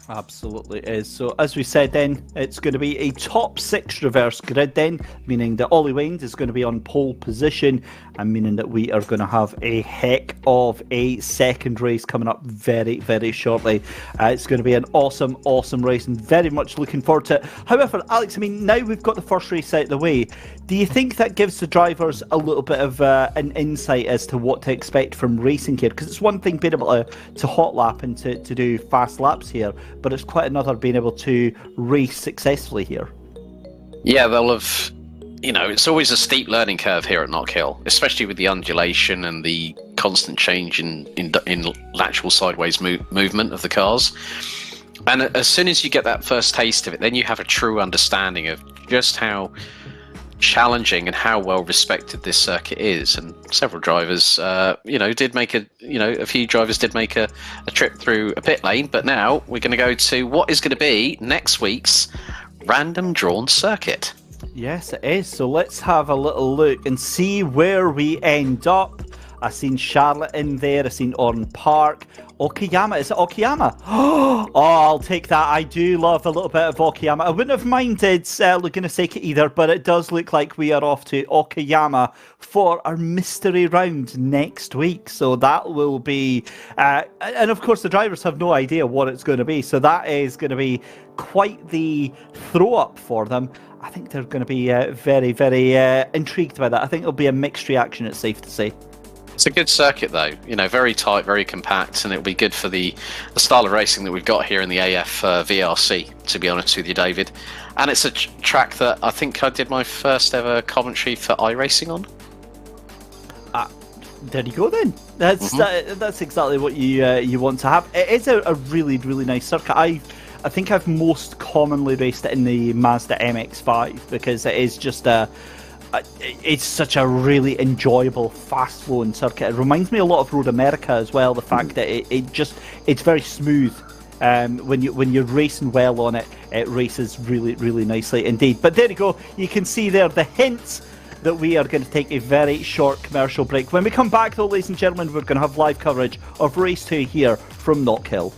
Absolutely is. So as we said then, it's going to be a top 6 reverse grid then, meaning that Ollie Wayne is going to be on pole position, and meaning that we are going to have a heck of a second race coming up very, very shortly. It's going to be an awesome, awesome race, and very much looking forward to it. However, Alex, I mean, now we've got the first race out of the way, do you think that gives the drivers a little bit of an insight as to what to expect from racing here? Because it's one thing being able to hot lap and to do fast laps here, but it's quite another being able to race successfully here. Yeah, they'll have, you know, it's always a steep learning curve here at Knockhill, especially with the undulation and the constant change in lateral sideways movement of the cars. And as soon as you get that first taste of it, then you have a true understanding of just how challenging and how well respected this circuit is. And several drivers, did make a few drivers did make a trip through a pit lane. But now we're going to go to what is going to be next week's random drawn circuit. Yes, it is. So let's have a little look and see where we end up. I've seen Charlotte in there. I've seen Orne Park. Okayama. Is it Okayama? Oh, I'll take that. I do love a little bit of Okayama. I wouldn't have minded Laguna Seca either, but it does look like we are off to Okayama for our mystery round next week. So that will be... and of course, the drivers have no idea what it's going to be. So that is going to be quite the throw-up for them. I think they're going to be very, very intrigued by that. I think it'll be a mixed reaction, it's safe to say. It's a good circuit, though. Very tight, very compact, and it'll be good for the style of racing that we've got here in the AF VRC, to be honest with you, David. And it's a track that I think I did my first ever commentary for iRacing on. There you go, then. That's exactly what you want to have. It is a really, really nice circuit. I think I've most commonly raced it in the Mazda MX-5 because it is just it's such a really enjoyable, fast-flowing circuit. It reminds me a lot of Road America as well. The fact that it's very smooth. When you're racing well on it, it races really, really nicely indeed. But there you go. You can see there the hints that we are going to take a very short commercial break. When we come back, though, ladies and gentlemen, we're going to have live coverage of Race 2 here from Knockhill.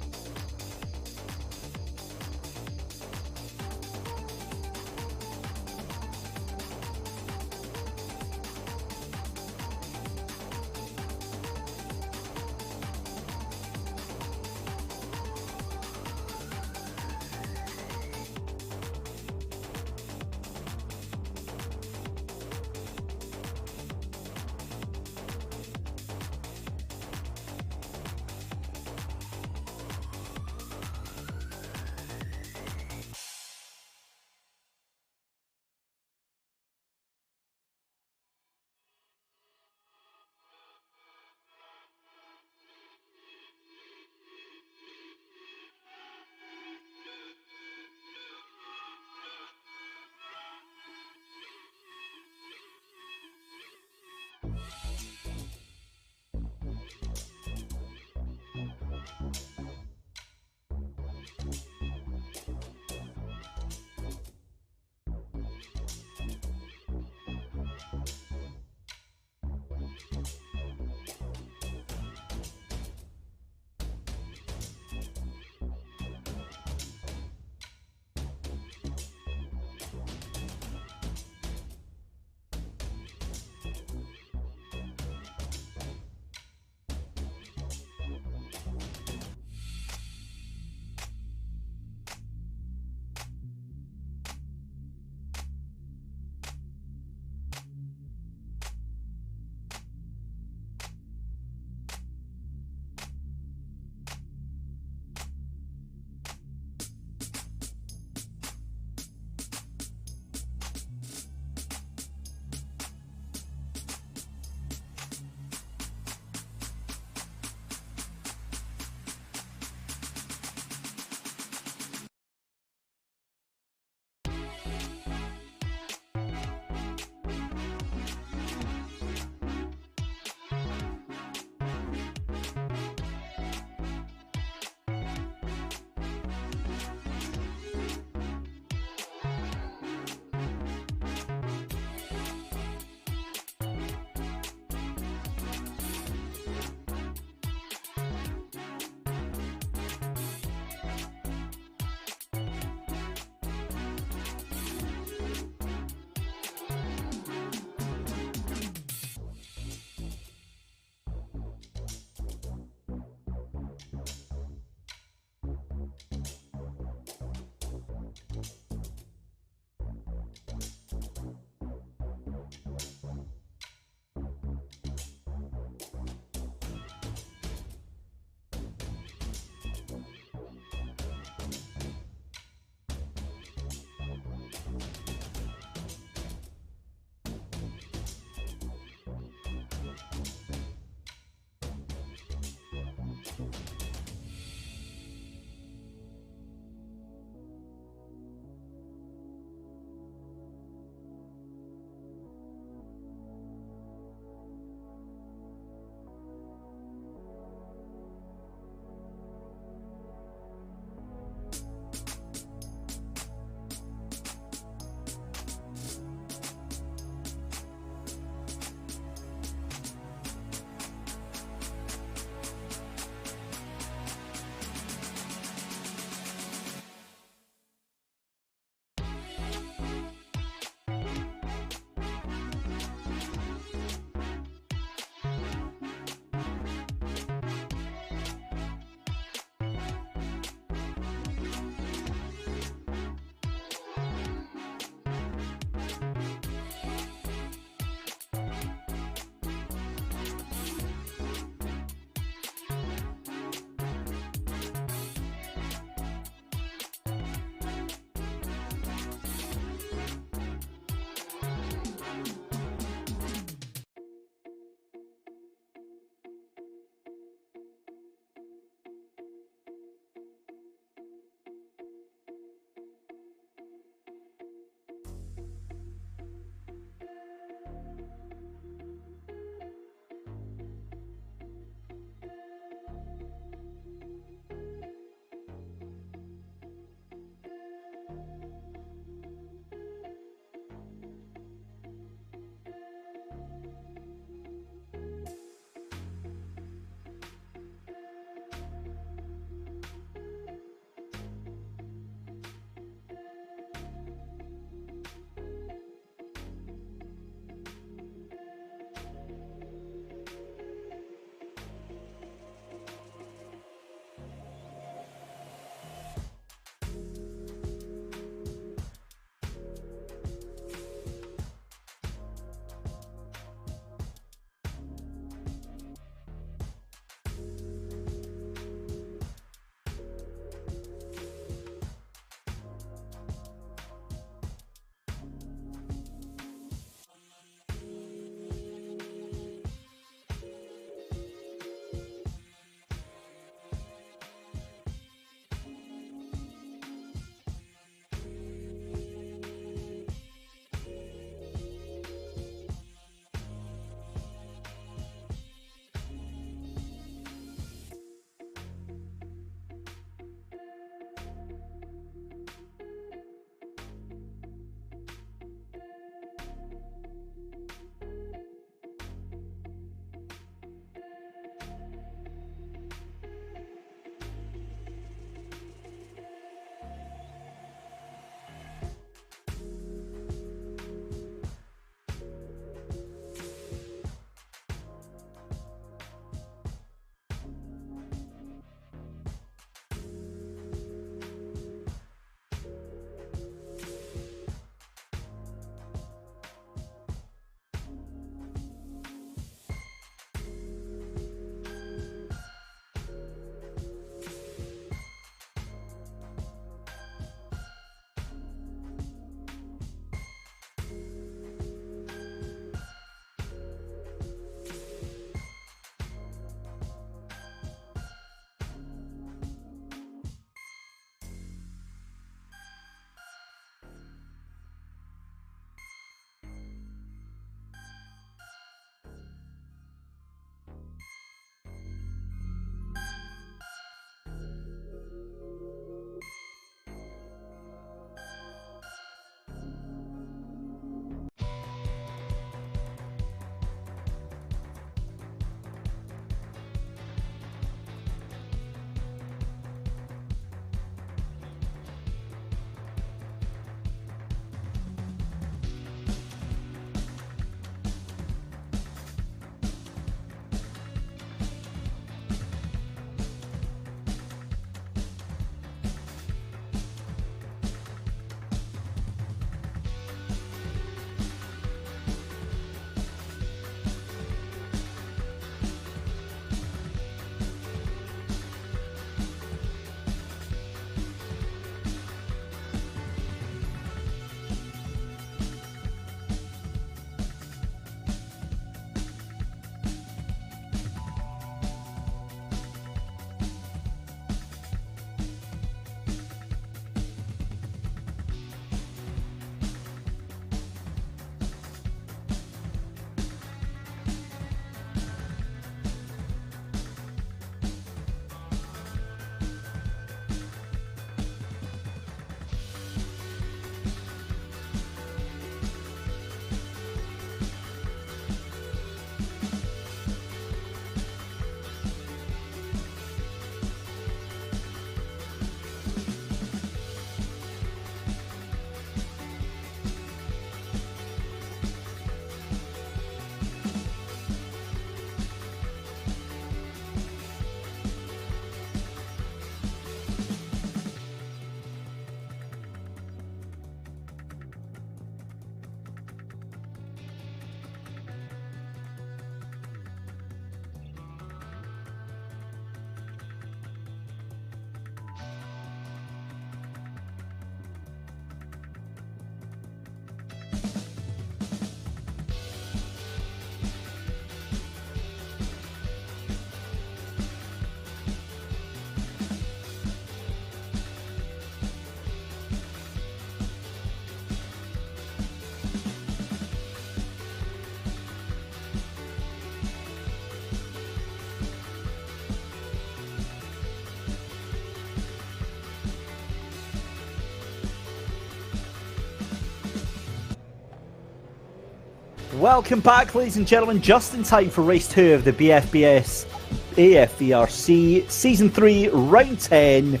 Welcome back, ladies and gentlemen, just in time for race 2 of the BFBS Afvrc Season 3, Round 10.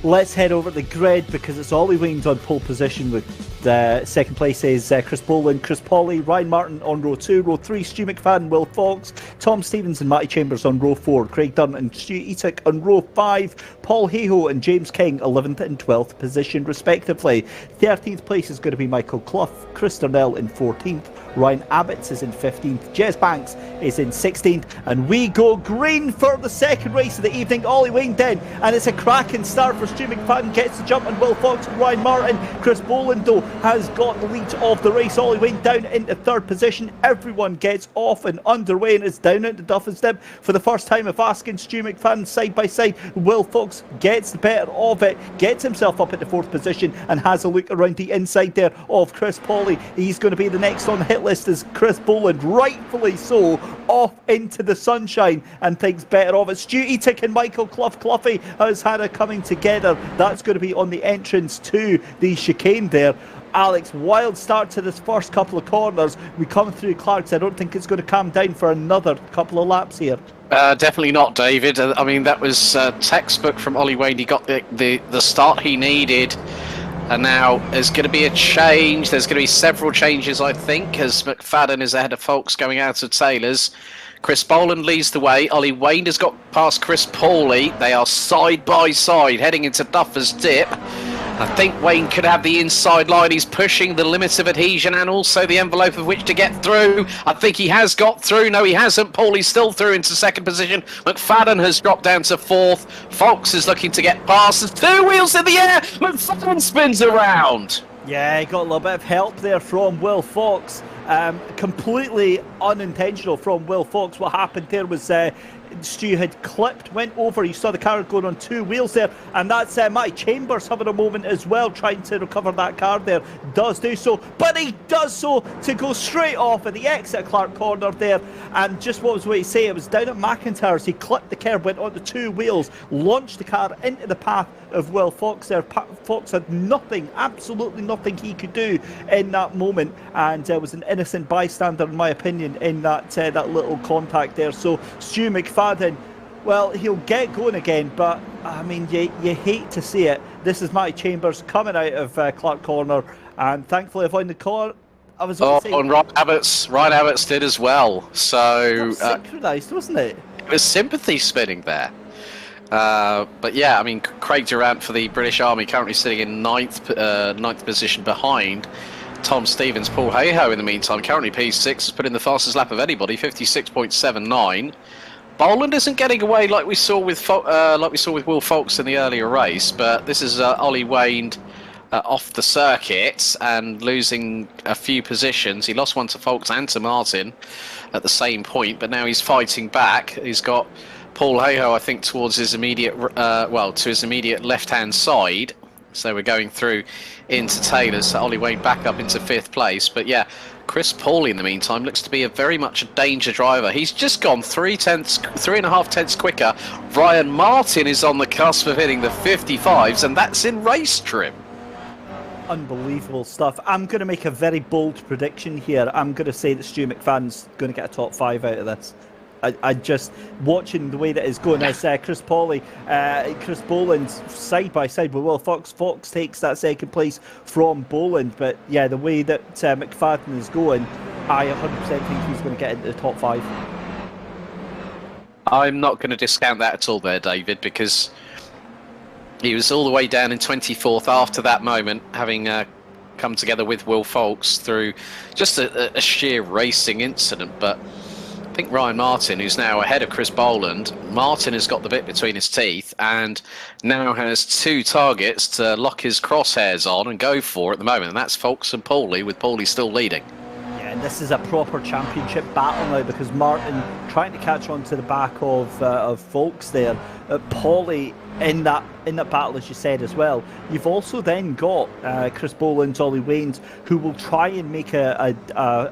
Let's head over to the grid because it's Ollie Wayne's on pole position with second place is Chris Boland, Chris Pawley, Ryan Martin on row 2, row 3 Stu McFadden, Will Fox, Tom Stevens and Matty Chambers on row 4, Craig Dunn and Stu Etic on row 5, Paul Hayhoe and James King 11th and 12th position respectively. 13th place is going to be Michael Clough, Chris Darnell in 14th, Ryan Abbots is in 15th, Jez Banks is in 16th, and we go green for the second race of the evening. Ollie Wayne then, and it's a cracking start for Stu McFadden, gets the jump on Will Fox and Ryan Martin. Chris Boland though has got the lead of the race. Ollie Wayne down into third position. Everyone gets off and underway and is down into Duffins Dip for the first time of asking. Stu McFadden side by side. Will Fox gets the better of it, gets himself up into fourth position and has a look around the inside there of Chris Pawley. He's going to be the next on the hit list as Chris Boland, rightfully so, off into the sunshine and thinks better of it. Stu Etic and Michael Cluffy has had a coming together. That's going to be on the entrance to the chicane there. Alex, wild start to this first couple of corners. We come through Clark's. I don't think it's going to calm down for another couple of laps here. Definitely not, David. I mean, that was textbook from Ollie Wayne. He got the start he needed. And now there's going to be a change. There's going to be several changes, I think, as McFadden is ahead of Folks going out of Taylor's. Chris Boland leads the way. Ollie Wayne has got past Chris Pawley. They are side by side heading into Duffer's Dip. I think Wayne could have the inside line. He's pushing the limits of adhesion and also the envelope of which to get through. I think he has got through. No, he hasn't. Pawley's still through into second position. McFadden has dropped down to fourth. Fox is looking to get past. There's two wheels in the air. McFadden spins around. Yeah, he got a little bit of help there from Will Fox. Completely unintentional from Will Fox. What happened there was Stu had clipped, went over. You saw the car going on two wheels there, and that's Matty Chambers having a moment as well, trying to recover that car there. Does do so, but he does so to go straight off at the exit Clark corner there. And just what was to say, it was down at McIntyre's. He clipped the curb, went on the two wheels, launched the car into the path of Will Fox there. Fox had nothing, absolutely nothing he could do in that moment, and was an innocent bystander, in my opinion, in that that little contact there. So Stu McFadden, well, he'll get going again, but I mean, you hate to see it. This is Matty Chambers coming out of Clark Corner, and thankfully avoiding the corner. I was and Ryan Abbots did as well. So synchronised, wasn't it? It was sympathy spinning there. But yeah, I mean, Craig Durant for the British Army currently sitting in ninth position behind Tom Stevens. Paul Hayhoe in the meantime, currently P6, has put in the fastest lap of anybody, 56.79. Boland isn't getting away like we saw with Will Fox in the earlier race, but this is Ollie Wayne off the circuit and losing a few positions. He lost one to Fox and to Martin at the same point, but now he's fighting back. He's got Paul Hayhoe, I think, towards his immediate, to his immediate left-hand side. So we're going through into Taylor's. So Ollie Wayne back up into fifth place. But yeah, Chris Pawley in the meantime looks to be very much a danger driver. He's just gone 3.5 tenths quicker. Ryan Martin is on the cusp of hitting the 55s, and that's in race trim. Unbelievable stuff. I'm going to make a very bold prediction here. I'm going to say that Stu McFadden's going to get a top 5 out of this. I just, watching the way that it's going, as Chris Boland side by side with Will Fox. Fox takes that second place from Boland, but yeah, the way that McFadden is going, I 100% think he's going to get into the top 5. I'm not going to discount that at all there, David, because he was all the way down in 24th after that moment, having come together with Will Fox through just a sheer racing incident. But I think Ryan Martin, who's now ahead of Chris Boland, Martin has got the bit between his teeth and now has two targets to lock his crosshairs on and go for at the moment, and that's Fox and Pawley, with Pawley still leading. Yeah, and this is a proper championship battle now, because Martin trying to catch on to the back of Fox there. Pawley in that in that battle, as you said as well, you've also then got Chris Boland's, Ollie Wayne's, who will try and make a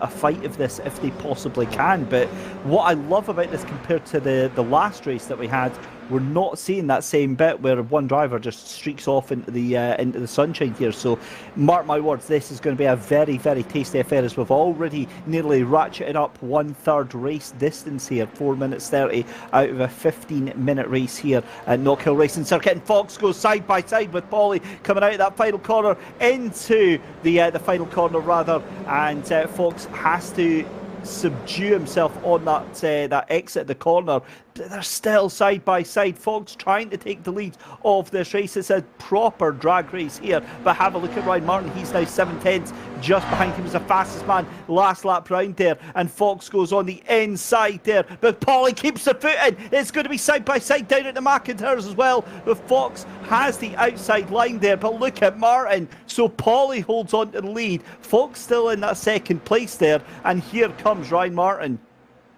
fight of this if they possibly can. But what I love about this compared to the last race that we had, we're not seeing that same bit where one driver just streaks off into the sunshine here. So mark my words, this is going to be a very, very tasty affair, as we've already nearly ratcheted up 1/3 race distance here, 4 minutes 30 out of a 15-minute race here at Knockhill Racing Circuit. And Fox goes side by side with Paulie coming out of that final corner into the final corner rather, and Fox has to subdue himself on that exit of the corner. They're still side by side. Fox trying to take the lead of this race. It's a proper drag race here. But have a look at Ryan Martin. He's now 7/10 just behind him as the fastest man last lap round there. And Fox goes on the inside there. But Paulie keeps the foot in. It's going to be side by side down at the McIntyres as well. But Fox has the outside line there. But look at Martin. So Paulie holds on to the lead. Fox still in that second place there. And here comes Ryan Martin.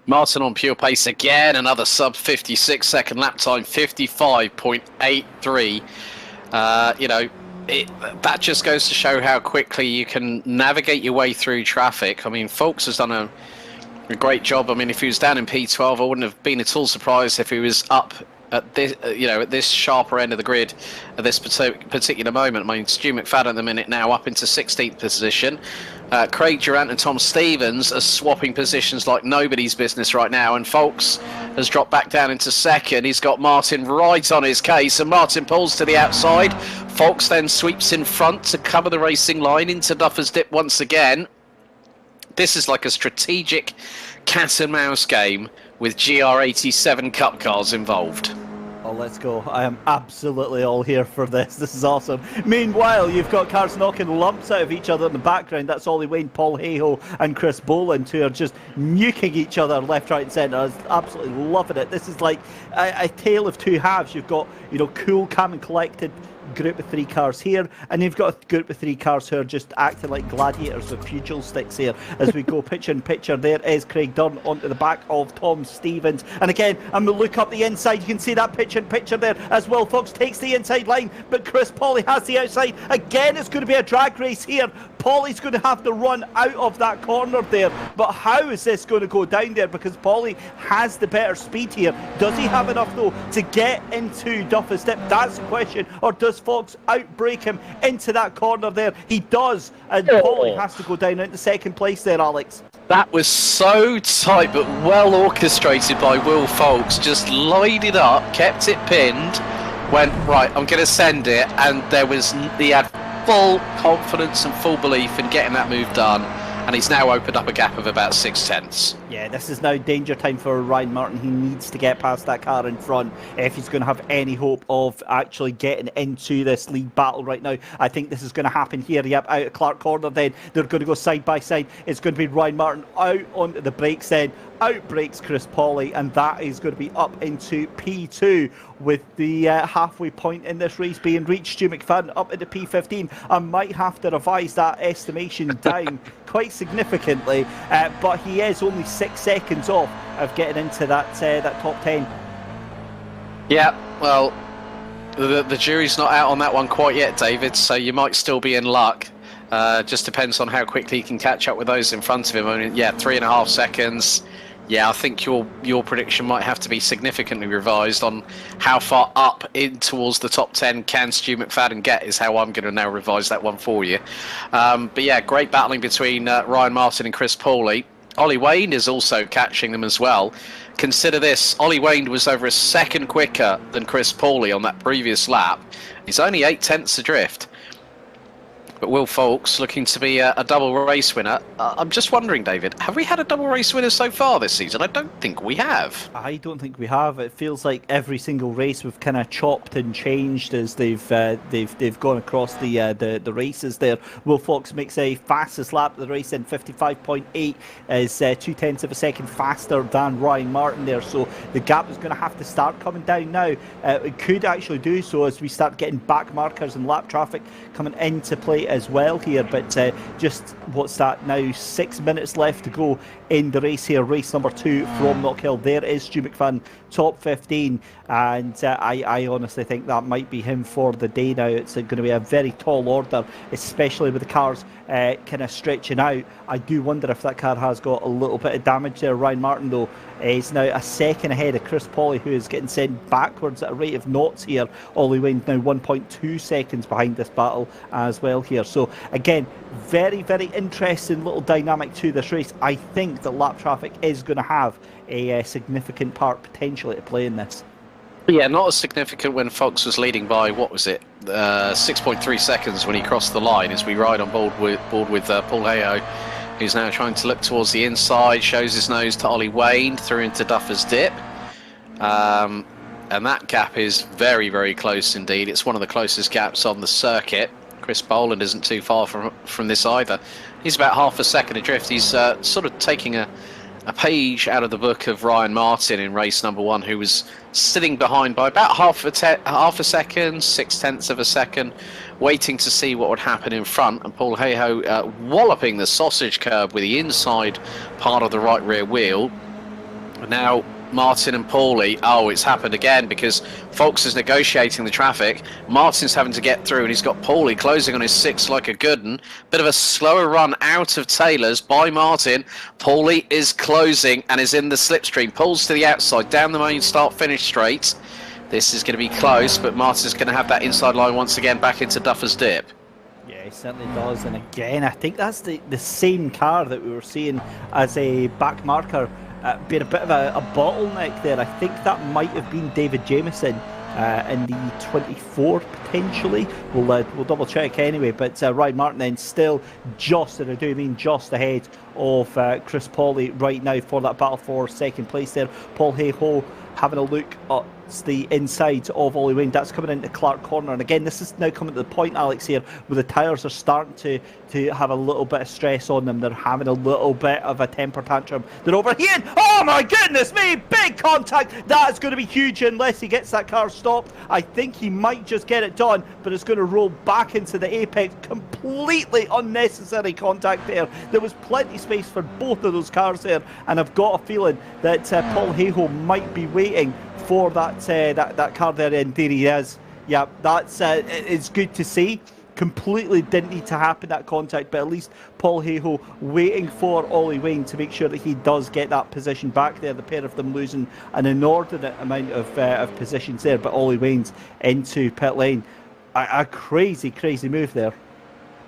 Martin on pure pace again, another sub 56 second lap time, 55.83. That just goes to show how quickly you can navigate your way through traffic. I mean, Fox has done a great job. I mean, if he was down in P12, I wouldn't have been at all surprised if he was up at this, at this sharper end of the grid at this particular moment. I mean, Stu McFadden at the minute now up into 16th position. Craig Durant and Tom Stevens are swapping positions like nobody's business right now, and Fox has dropped back down into second. He's got Martin right on his case, and Martin pulls to the outside. Fox then sweeps in front to cover the racing line into Duffer's Dip once again. This is like a strategic cat and mouse game with GR87 Cup cars involved. Oh, let's go. I am absolutely all here for this. This is awesome. Meanwhile, you've got cars knocking lumps out of each other in the background. That's Ollie Wayne, Paul Hayhoe and Chris Boland, who are just nuking each other left, right and centre. I was absolutely loving it. This is like a tale of two halves. You've got, cool, calm and collected group of 3 cars here, and you've got a group of 3 cars who are just acting like gladiators with pugil sticks here as we go picture in picture. There is Craig Dunn onto the back of Tom Stevens, and again I'm going to look up the inside. You can see that picture in picture there as well. Fox takes the inside line, but Chris Paulie has the outside. Again, it's going to be a drag race here. Paulie's going to have to run out of that corner there, but how is this going to go down there? Because Paulie has the better speed here. Does he have enough though to get into Duffer's Dip? That's the question. Or does Fox outbrake him into that corner there? He does, and Paulie has to go down into second place there, Alex. That was so tight but well orchestrated by Will Fox. Just lined it up, kept it pinned, went, right, I'm going to send it, and he had full confidence and full belief in getting that move done, and he's now opened up a gap of about 6/10. Yeah, this is now danger time for Ryan Martin. He needs to get past that car in front if he's going to have any hope of actually getting into this lead battle right now. I think this is going to happen here. Yep, out at Clark Corner then. They're going to go side by side. It's going to be Ryan Martin out onto the brakes then. Outbreaks Chris Paulie, and that is going to be up into P2 with the halfway point in this race being reached. Stu McFadden up into P15. I might have to revise that estimation down quite significantly, but he is only 6 seconds off of getting into that top 10. Yeah, well, the jury's not out on that one quite yet, David, so you might still be in luck. Just depends on how quickly he can catch up with those in front of him. I mean, yeah, 3.5 seconds. Yeah, I think your prediction might have to be significantly revised on how far up in towards the top 10 can Stu McFadden get, is how I'm going to now revise that one for you. But yeah, great battling between Ryan Martin and Chris Paulie. Ollie Wayne is also catching them as well. Consider this, Ollie Wayne was over a second quicker than Chris Paulie on that previous lap. He's only 8/10 adrift. But Will Fox looking to be a double race winner. I'm just wondering, David, have we had a double race winner so far this season? I don't think we have. I don't think we have. It feels like every single race we've kind of chopped and changed as they've gone across the races there. Will Fox makes a fastest lap of the race in 55.8, is 0.2 of a second faster than Ryan Martin there. So the gap is going to have to start coming down now. It could actually do so as we start getting back markers and lap traffic coming into play as well here. But just, what's that now, 6 minutes left to go in the race here, race number 2 from Knockhill. There is Stu McFadden, top 15, and I honestly think that might be him for the day now. It's going to be a very tall order, especially with the cars kind of stretching out. I do wonder if that car has got a little bit of damage there. Ryan Martin, though, is now a second ahead of Chris Pawley, who is getting sent backwards at a rate of knots here. Ollie Wayne's now 1.2 seconds behind this battle as well here. So again, very, very interesting little dynamic to this race. I think that lap traffic is going to have a significant part potentially to play in this. Yeah, not as significant when Fox was leading by, what was it, 6.3 seconds when he crossed the line, as we ride on board with Paul Hayo, who's now trying to look towards the inside, shows his nose to Ollie Wayne through into Duffer's Dip. And that gap is very, very close indeed. It's one of the closest gaps on the circuit. Chris Boland isn't too far from this either. He's about half a second adrift. He's sort of taking a page out of the book of Ryan Martin in race number 1, who was sitting behind by about half a second, 0.6 of a second, waiting to see what would happen in front. And Paul Hayo walloping the sausage curb with the inside part of the right rear wheel. Now Martin and Paulie, oh, it's happened again, because Fox is negotiating the traffic. Martin's having to get through, and he's got Paulie closing on his 6 like a good one. Bit of a slower run out of Taylor's by Martin. Paulie is closing and is in the slipstream. Pulls to the outside, down the main start-finish straight. This is going to be close, but Martin's going to have that inside line once again back into Duffer's Dip. Yeah, he certainly does. And again, I think that's the same car that we were seeing as a back marker. Being a bit of a bottleneck there. I think that might have been David Jameson in the 24 potentially. We'll double check anyway. But Ryan Martin then still just, and I do mean just ahead of Chris Pawley right now for that battle for second place there. Paul Hayo having a look at the inside of Ollie Wayne. That's coming into Clark Corner. And again, this is now coming to the point, Alex, here, where the tyres are starting to have a little bit of stress on them. They're having a little bit of a temper tantrum. They're overheating. Oh my goodness me! Big contact! That is going to be huge unless he gets that car stopped. I think he might just get it done, but it's going to roll back into the apex. Completely unnecessary contact there. There was plenty of space for both of those cars there, and I've got a feeling that Paul Hayo might be waiting for that car there, and there he is. Yeah, that's it's good to see. Completely didn't need to happen, that contact, but at least Paul Hayo waiting for Ollie Wayne to make sure that he does get that position back there. The pair of them losing an inordinate amount of positions there, but Ollie Wayne's into pit lane. A crazy move there.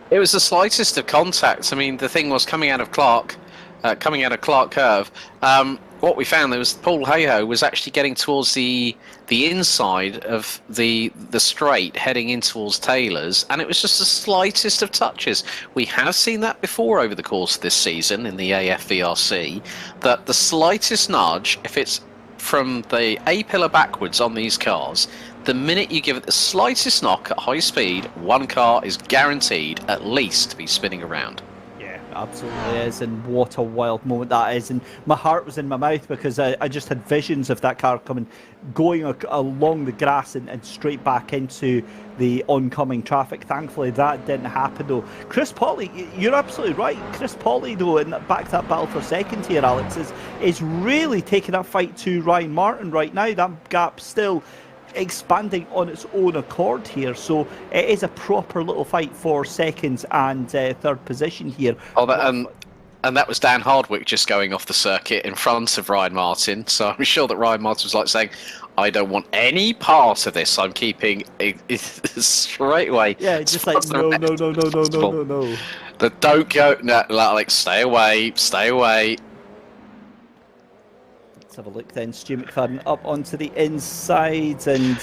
It was the slightest of contacts. I mean, the thing was coming out of Clark Curve. What we found there was Paul Hayo was actually getting towards the inside of the straight, heading in towards Taylor's, and it was just the slightest of touches. We have seen that before over the course of this season in the AFVRC, that the slightest nudge, if it's from the A pillar backwards on these cars, the minute you give it the slightest knock at high speed, one car is guaranteed at least to be spinning around. Absolutely is, and what a wild moment that is. And my heart was in my mouth because I just had visions of that car going along the grass and straight back into the oncoming traffic. Thankfully that didn't happen though. Chris Pawley, you're absolutely right. Chris Pawley though, in back to that battle for second here, Alex, is really taking that fight to Ryan Martin right now. That gap still expanding on its own accord here, so it is a proper little fight for seconds and third position here. And that was Dan Hardwick just going off the circuit in front of Ryan Martin, so I'm sure that Ryan Martin was like saying, I don't want any part of this, I'm keeping it straight away. Yeah, just like no. Don't go, no, Alex, stay away. Have a look then. Stu McFadden up onto the inside, and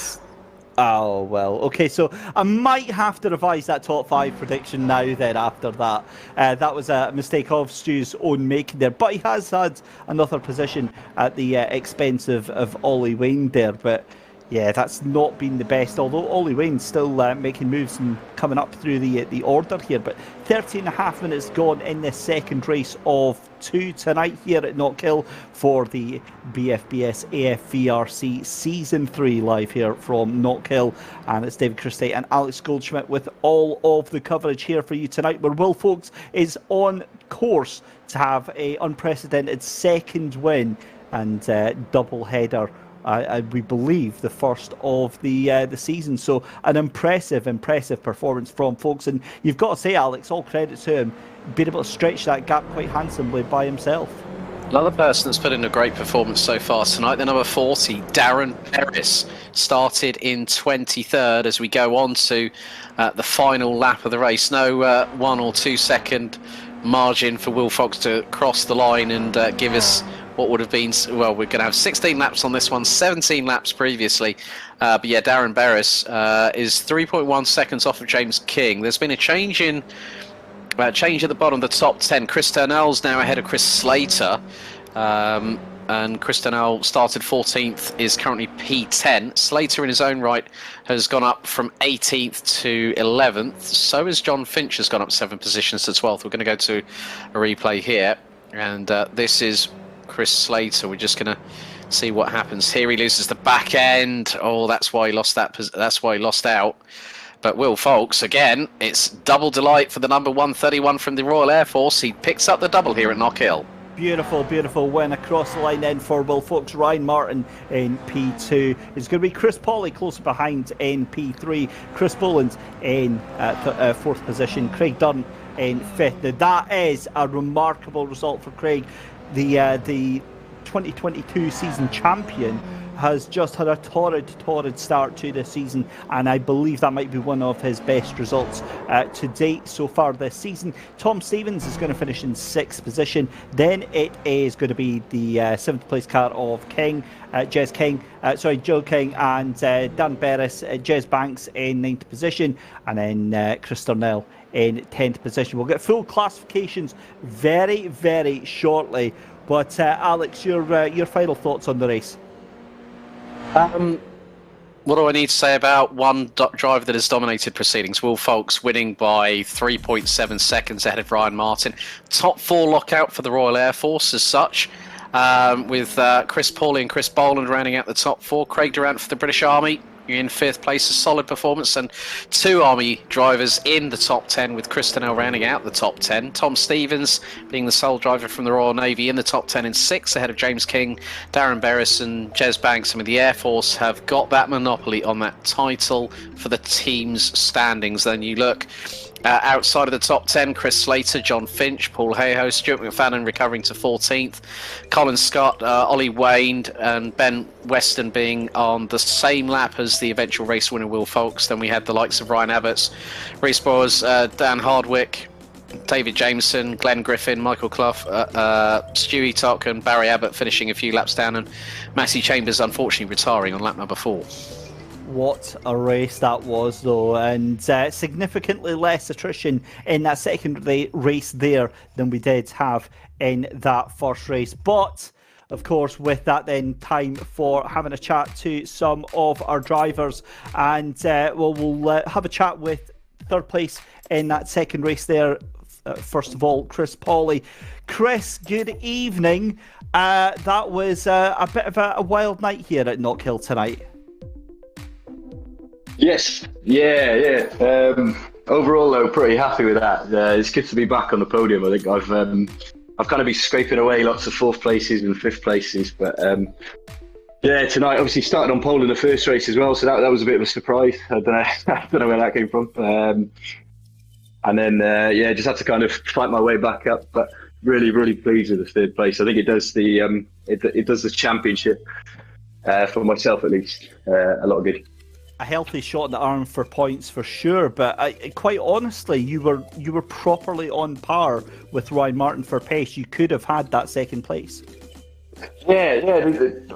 oh well. Okay, so I might have to revise that top 5 prediction now then after that. That was a mistake of Stu's own making there, but he has had another position at the expense of Ollie Wayne there. But Yeah, that's not been the best, although Ollie Wayne's still making moves and coming up through the order here. But 13 and a half minutes gone in the second race of 2 tonight here at Knockhill for the BFBS Afvrc Season 3 live here from Knockhill. And it's David Christie and Alex Goldschmidt with all of the coverage here for you tonight, where Will Folks is on course to have an unprecedented second win and double header. We believe the first of the season. So an impressive performance from Folks. And you've got to say, Alex, all credit to him, being able to stretch that gap quite handsomely by himself. Another person that's put in a great performance so far tonight, the number 40, Darren Perris, started in 23rd as we go on to the final lap of the race. No 1 or 2 second margin for Will Fox to cross the line and give us what would have been, well, we're going to have 16 laps on this one, 17 laps previously. But yeah, Darren Barris is 3.1 seconds off of James King. There's been a change at the bottom of the top 10. Chris Turnell's now ahead of Chris Slater. And Chris Turnell started 14th, is currently P10. Slater in his own right has gone up from 18th to 11th. So has John Finch, has gone up 7 positions to 12th. We're going to go to a replay here. And this is Chris Slater. We're just going to see what happens here. He loses the back end. Oh, that's why he lost that. That's why he lost out. But Will Folks, again, it's double delight for the number 131 from the Royal Air Force. He picks up the double here at Knockhill. Beautiful win across the line then for Will Folks. Ryan Martin in P2. It's going to be Chris Pawley close behind in P3. Chris Boland in 4th position. Craig Dunn in 5th. Now, that is a remarkable result for Craig. The 2022 season champion has just had a torrid start to the season, and I believe that might be one of his best results to date so far this season. Tom Stevens is going to finish in 6th position. Then it is going to be the 7th place car of Joe King and Dan Berris, Jez Banks in 9th position, and then Chris Turnell in 10th position. We'll get full classifications very shortly. But Alex, your final thoughts on the race? What do I need to say about one driver that has dominated proceedings? Will Folks winning by 3.7 seconds ahead of Ryan Martin. Top 4 lockout for the Royal Air Force as such, with Chris Pawley and Chris Boland rounding out the top 4. Craig Durant for the British Army in 5th place, a solid performance, and 2 Army drivers in the top 10 with Chris Turnell rounding out the top 10. Tom Stevens being the sole driver from the Royal Navy in the top 10 in 6th ahead of James King, Darren Berris and Jez Banks. I mean, the Air Force have got that monopoly on that title for the team's standings. Then you look outside of the top 10, Chris Slater, John Finch, Paul Hayhoe, Stuart McFadden recovering to 14th, Colin Scott, Ollie Wayne and Ben Weston being on the same lap as the eventual race winner Will Folks. Then we had the likes of Ryan Abbott's, Reece Bowers, Dan Hardwick, David Jameson, Glenn Griffin, Michael Clough, Stewie Tock and Barry Abbott finishing a few laps down, and Massey Chambers unfortunately retiring on lap number 4. What a race that was, though, and significantly less attrition in that second race there than we did have in that first race. But, of course, with that then, time for having a chat to some of our drivers, and we'll have a chat with 3rd place in that second race there. First of all, Chris Pawley. Chris, good evening. That was a bit of a wild night here at Knockhill tonight. Yes, yeah. Overall, though, pretty happy with that. It's good to be back on the podium. I think I've kind of been scraping away lots of 4th places and 5th places, but yeah, tonight obviously started on pole in the first race as well, so that was a bit of a surprise. I don't know where that came from, and then just had to kind of fight my way back up. But really pleased with the 3rd place. I think it does the championship for myself at least a lot of good. A healthy shot in the arm for points for sure, but quite honestly, you were properly on par with Ryan Martin for pace. You could have had that 2nd place. Yeah.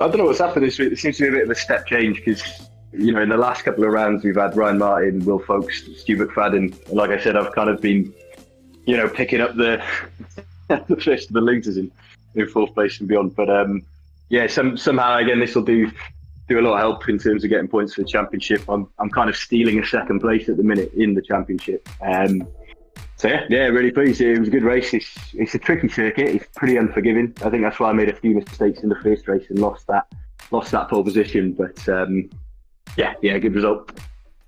I don't know what's happened this week. There seems to be a bit of a step change because, you know, in the last couple of rounds we've had Ryan Martin, Will Folks, Stu McFadden. And like I said, I've kind of been, you know, picking up the first of the losers in 4th place and beyond. But somehow again this will do do a lot of help in terms of getting points for the championship. I'm kind of stealing a second place at the minute in the championship. So yeah, really pleased. It was a good race. It's a tricky circuit. It's pretty unforgiving. I think that's why I made a few mistakes in the first race and lost that pole position. But yeah, good result.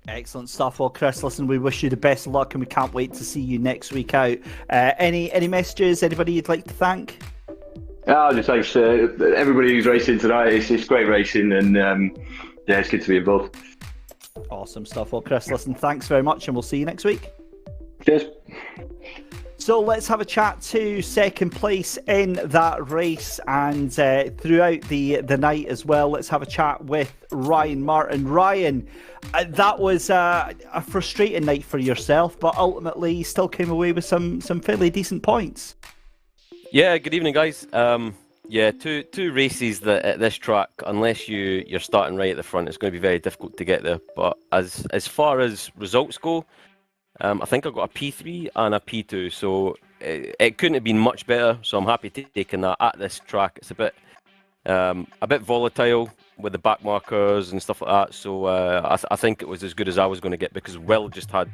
Excellent stuff. Well, Chris, listen, we wish you the best of luck and we can't wait to see you next week out. Any messages? Anybody you'd like to thank? I'll just thanks everybody who's racing tonight. It's great racing, and yeah, it's good to be involved. Awesome stuff. Well, Chris, listen, thanks very much, and we'll see you next week. Cheers. So let's have a chat to second place in that race, and throughout the night as well. Let's have a chat with Ryan Martin. Ryan, that was a frustrating night for yourself, but ultimately you still came away with some fairly decent points. Yeah, good evening, guys. Yeah, two races that at this track, unless you're starting right at the front, it's going to be very difficult to get there. But as far as results go, I think I got a P3 and a P2, so it couldn't have been much better. So I'm happy taking that at this track. It's a bit volatile with the back markers and stuff like that. So I think it was as good as I was going to get, because Will just had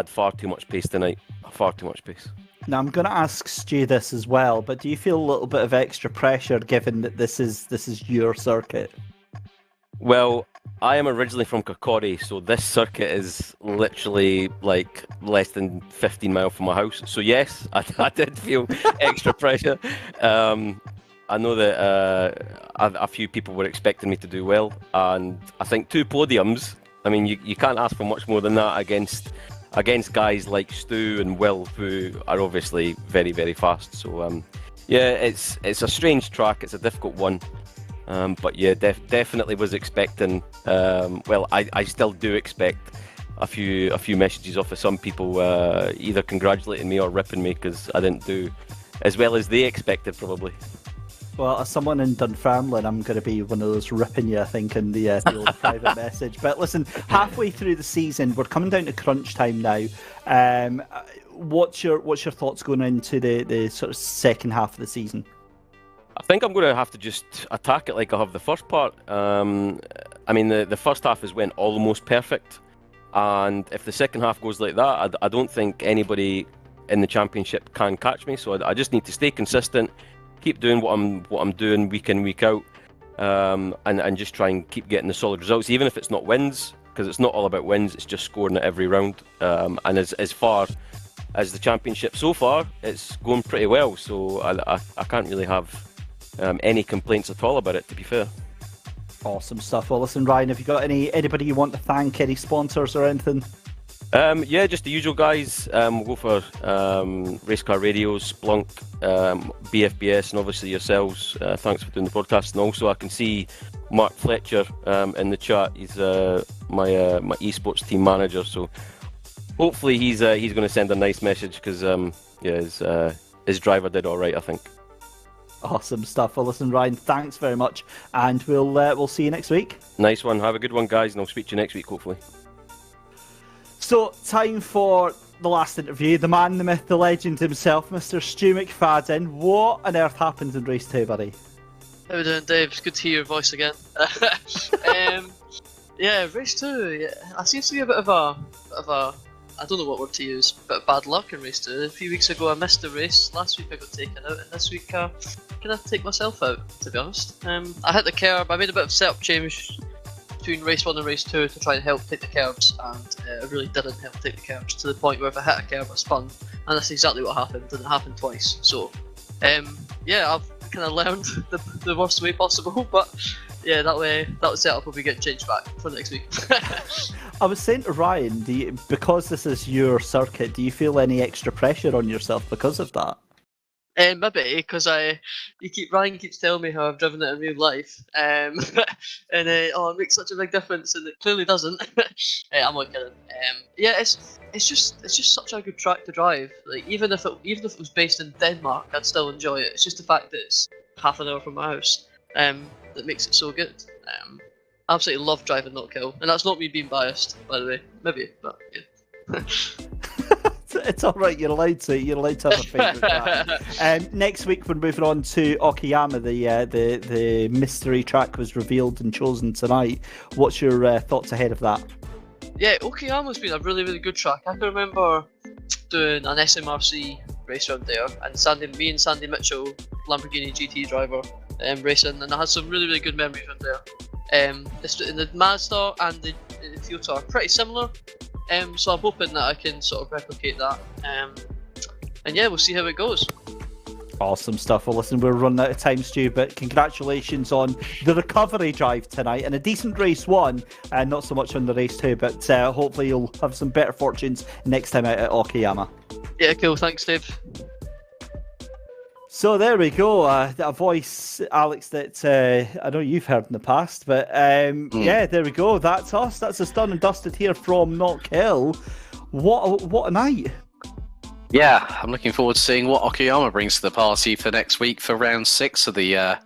far too much pace tonight. Far too much pace. Now, I'm going to ask Stu this as well, but do you feel a little bit of extra pressure given that this is your circuit? Well, I am originally from Kirkcaldy, so this circuit is literally like less than 15 miles from my house. So yes, I did feel extra pressure. I know that a few people were expecting me to do well, and I think 2 podiums. I mean, you can't ask for much more than that against guys like Stu and Will, who are obviously very, very fast. So yeah, it's a strange track. It's a difficult one. But yeah, definitely was expecting. Well, I still do expect a few messages off of some people either congratulating me or ripping me because I didn't do as well as they expected, probably. Well, as someone in Dunfermline, I'm going to be one of those ripping you, I think, in the old private message. But listen, halfway through the season, we're coming down to crunch time now. What's your thoughts going into the sort of second half of the season? I think I'm going to have to just attack it like I have the first part. I mean, the first half went almost perfect, and if the second half goes like that, I don't think anybody in the championship can catch me. So I just need to stay consistent, keep doing what I'm doing week in, week out, and just try and keep getting the solid results, even if it's not wins, because it's not all about wins. It's just scoring at every round. And as far as the championship so far, it's going pretty well. So I can't really have any complaints at all about it, to be fair. Awesome stuff. Well, listen, Ryan, have you got anybody you want to thank, any sponsors or anything? Yeah, just the usual guys. We'll go for Race Car Radios, Splunk, BFBS, and obviously yourselves. Thanks for doing the broadcast. And also, I can see Mark Fletcher in the chat. He's my esports team manager. So hopefully he's going to send a nice message, because yeah, his driver did all right, I think. Awesome stuff. Well, listen, Ryan, thanks very much, and we'll see you next week. Nice one. Have a good one, guys, and I'll speak to you next week, hopefully. So, time for the last interview. The man, the myth, the legend himself, Mr. Stu McFadden. What on earth happened in race 2, buddy? How we doing, Dave? It's good to hear your voice again. Yeah, race 2. Yeah, I seem to be a bit of a I don't know what word to use, but bad luck in race 2. A few weeks ago I missed the race, last week I got taken out, and this week I kind of take myself out, to be honest. I hit the curb. I made a bit of setup change between race 1 and race 2 to try and help take the curbs, and it really didn't help take the curbs, to the point where if I hit a curb I spun, and that's exactly what happened, and it happened twice. So yeah, I've kind of learned the worst way possible, but yeah, that setup will be getting changed back for next week. I was saying to Ryan, because this is your circuit, do you feel any extra pressure on yourself because of that? Maybe, because Ryan keeps telling me how I've driven it in real life, and it makes such a big difference, and it clearly doesn't. I'm not kidding. Yeah, it's just such a good track to drive. Like even if it was based in Denmark, I'd still enjoy it. It's just the fact that it's half an hour from my house that makes it so good. I absolutely love driving Not Kill, and that's not me being biased, by the way. Maybe, but yeah. It's all right. You're allowed to. You're allowed to have a favourite track. Next week we're moving on to Okayama. The mystery track was revealed and chosen tonight. What's your thoughts ahead of that? Yeah, Okayama's been a really, really good track. I can remember doing an SMRC race round there, and me and Sandy Mitchell, Lamborghini GT driver, racing, and I had some really, really good memories round there. The Mazda and the Toyota are pretty similar, so I'm hoping that I can sort of replicate that. And yeah, we'll see how it goes. Awesome stuff. Well, listen, we're running out of time, Stu, but congratulations on the recovery drive tonight and a decent race one, and not so much on the race two, but hopefully you'll have some better fortunes next time out at Okayama. Yeah, cool. Thanks, Dave. So there we go. A voice, Alex, that I know you've heard in the past, but yeah, there we go. That's us. That's us done and dusted here from Knockhill. What a night. Yeah, I'm looking forward to seeing what Okayama brings to the party for next week for round 6 of the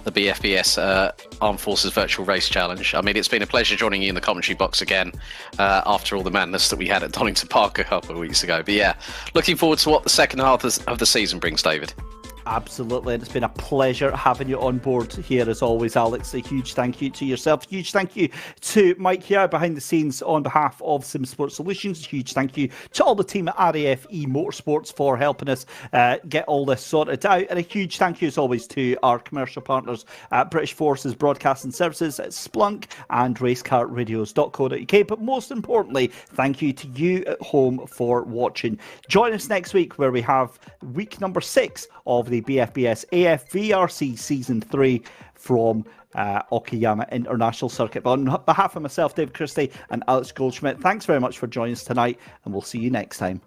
BFBS Armed Forces Virtual Race Challenge. I mean, it's been a pleasure joining you in the commentary box again after all the madness that we had at Donington Park a couple of weeks ago. But yeah, looking forward to what the second half of the season brings, David. Absolutely, and it's been a pleasure having you on board here as always, Alex. A huge thank you to yourself. Huge thank you to Mike here behind the scenes on behalf of Sim Sports Solutions. Huge thank you to all the team at RAFE Motorsports for helping us get all this sorted out. And a huge thank you as always to our commercial partners at British Forces Broadcasting Services, at Splunk and racecarradios.co.uk. But most importantly, thank you to you at home for watching. Join us next week where we have week number 6 of the BFBS AFVRC Season 3 from Okayama International Circuit. But on behalf of myself, Dave Christie, and Alex Goldschmidt, thanks very much for joining us tonight, and we'll see you next time.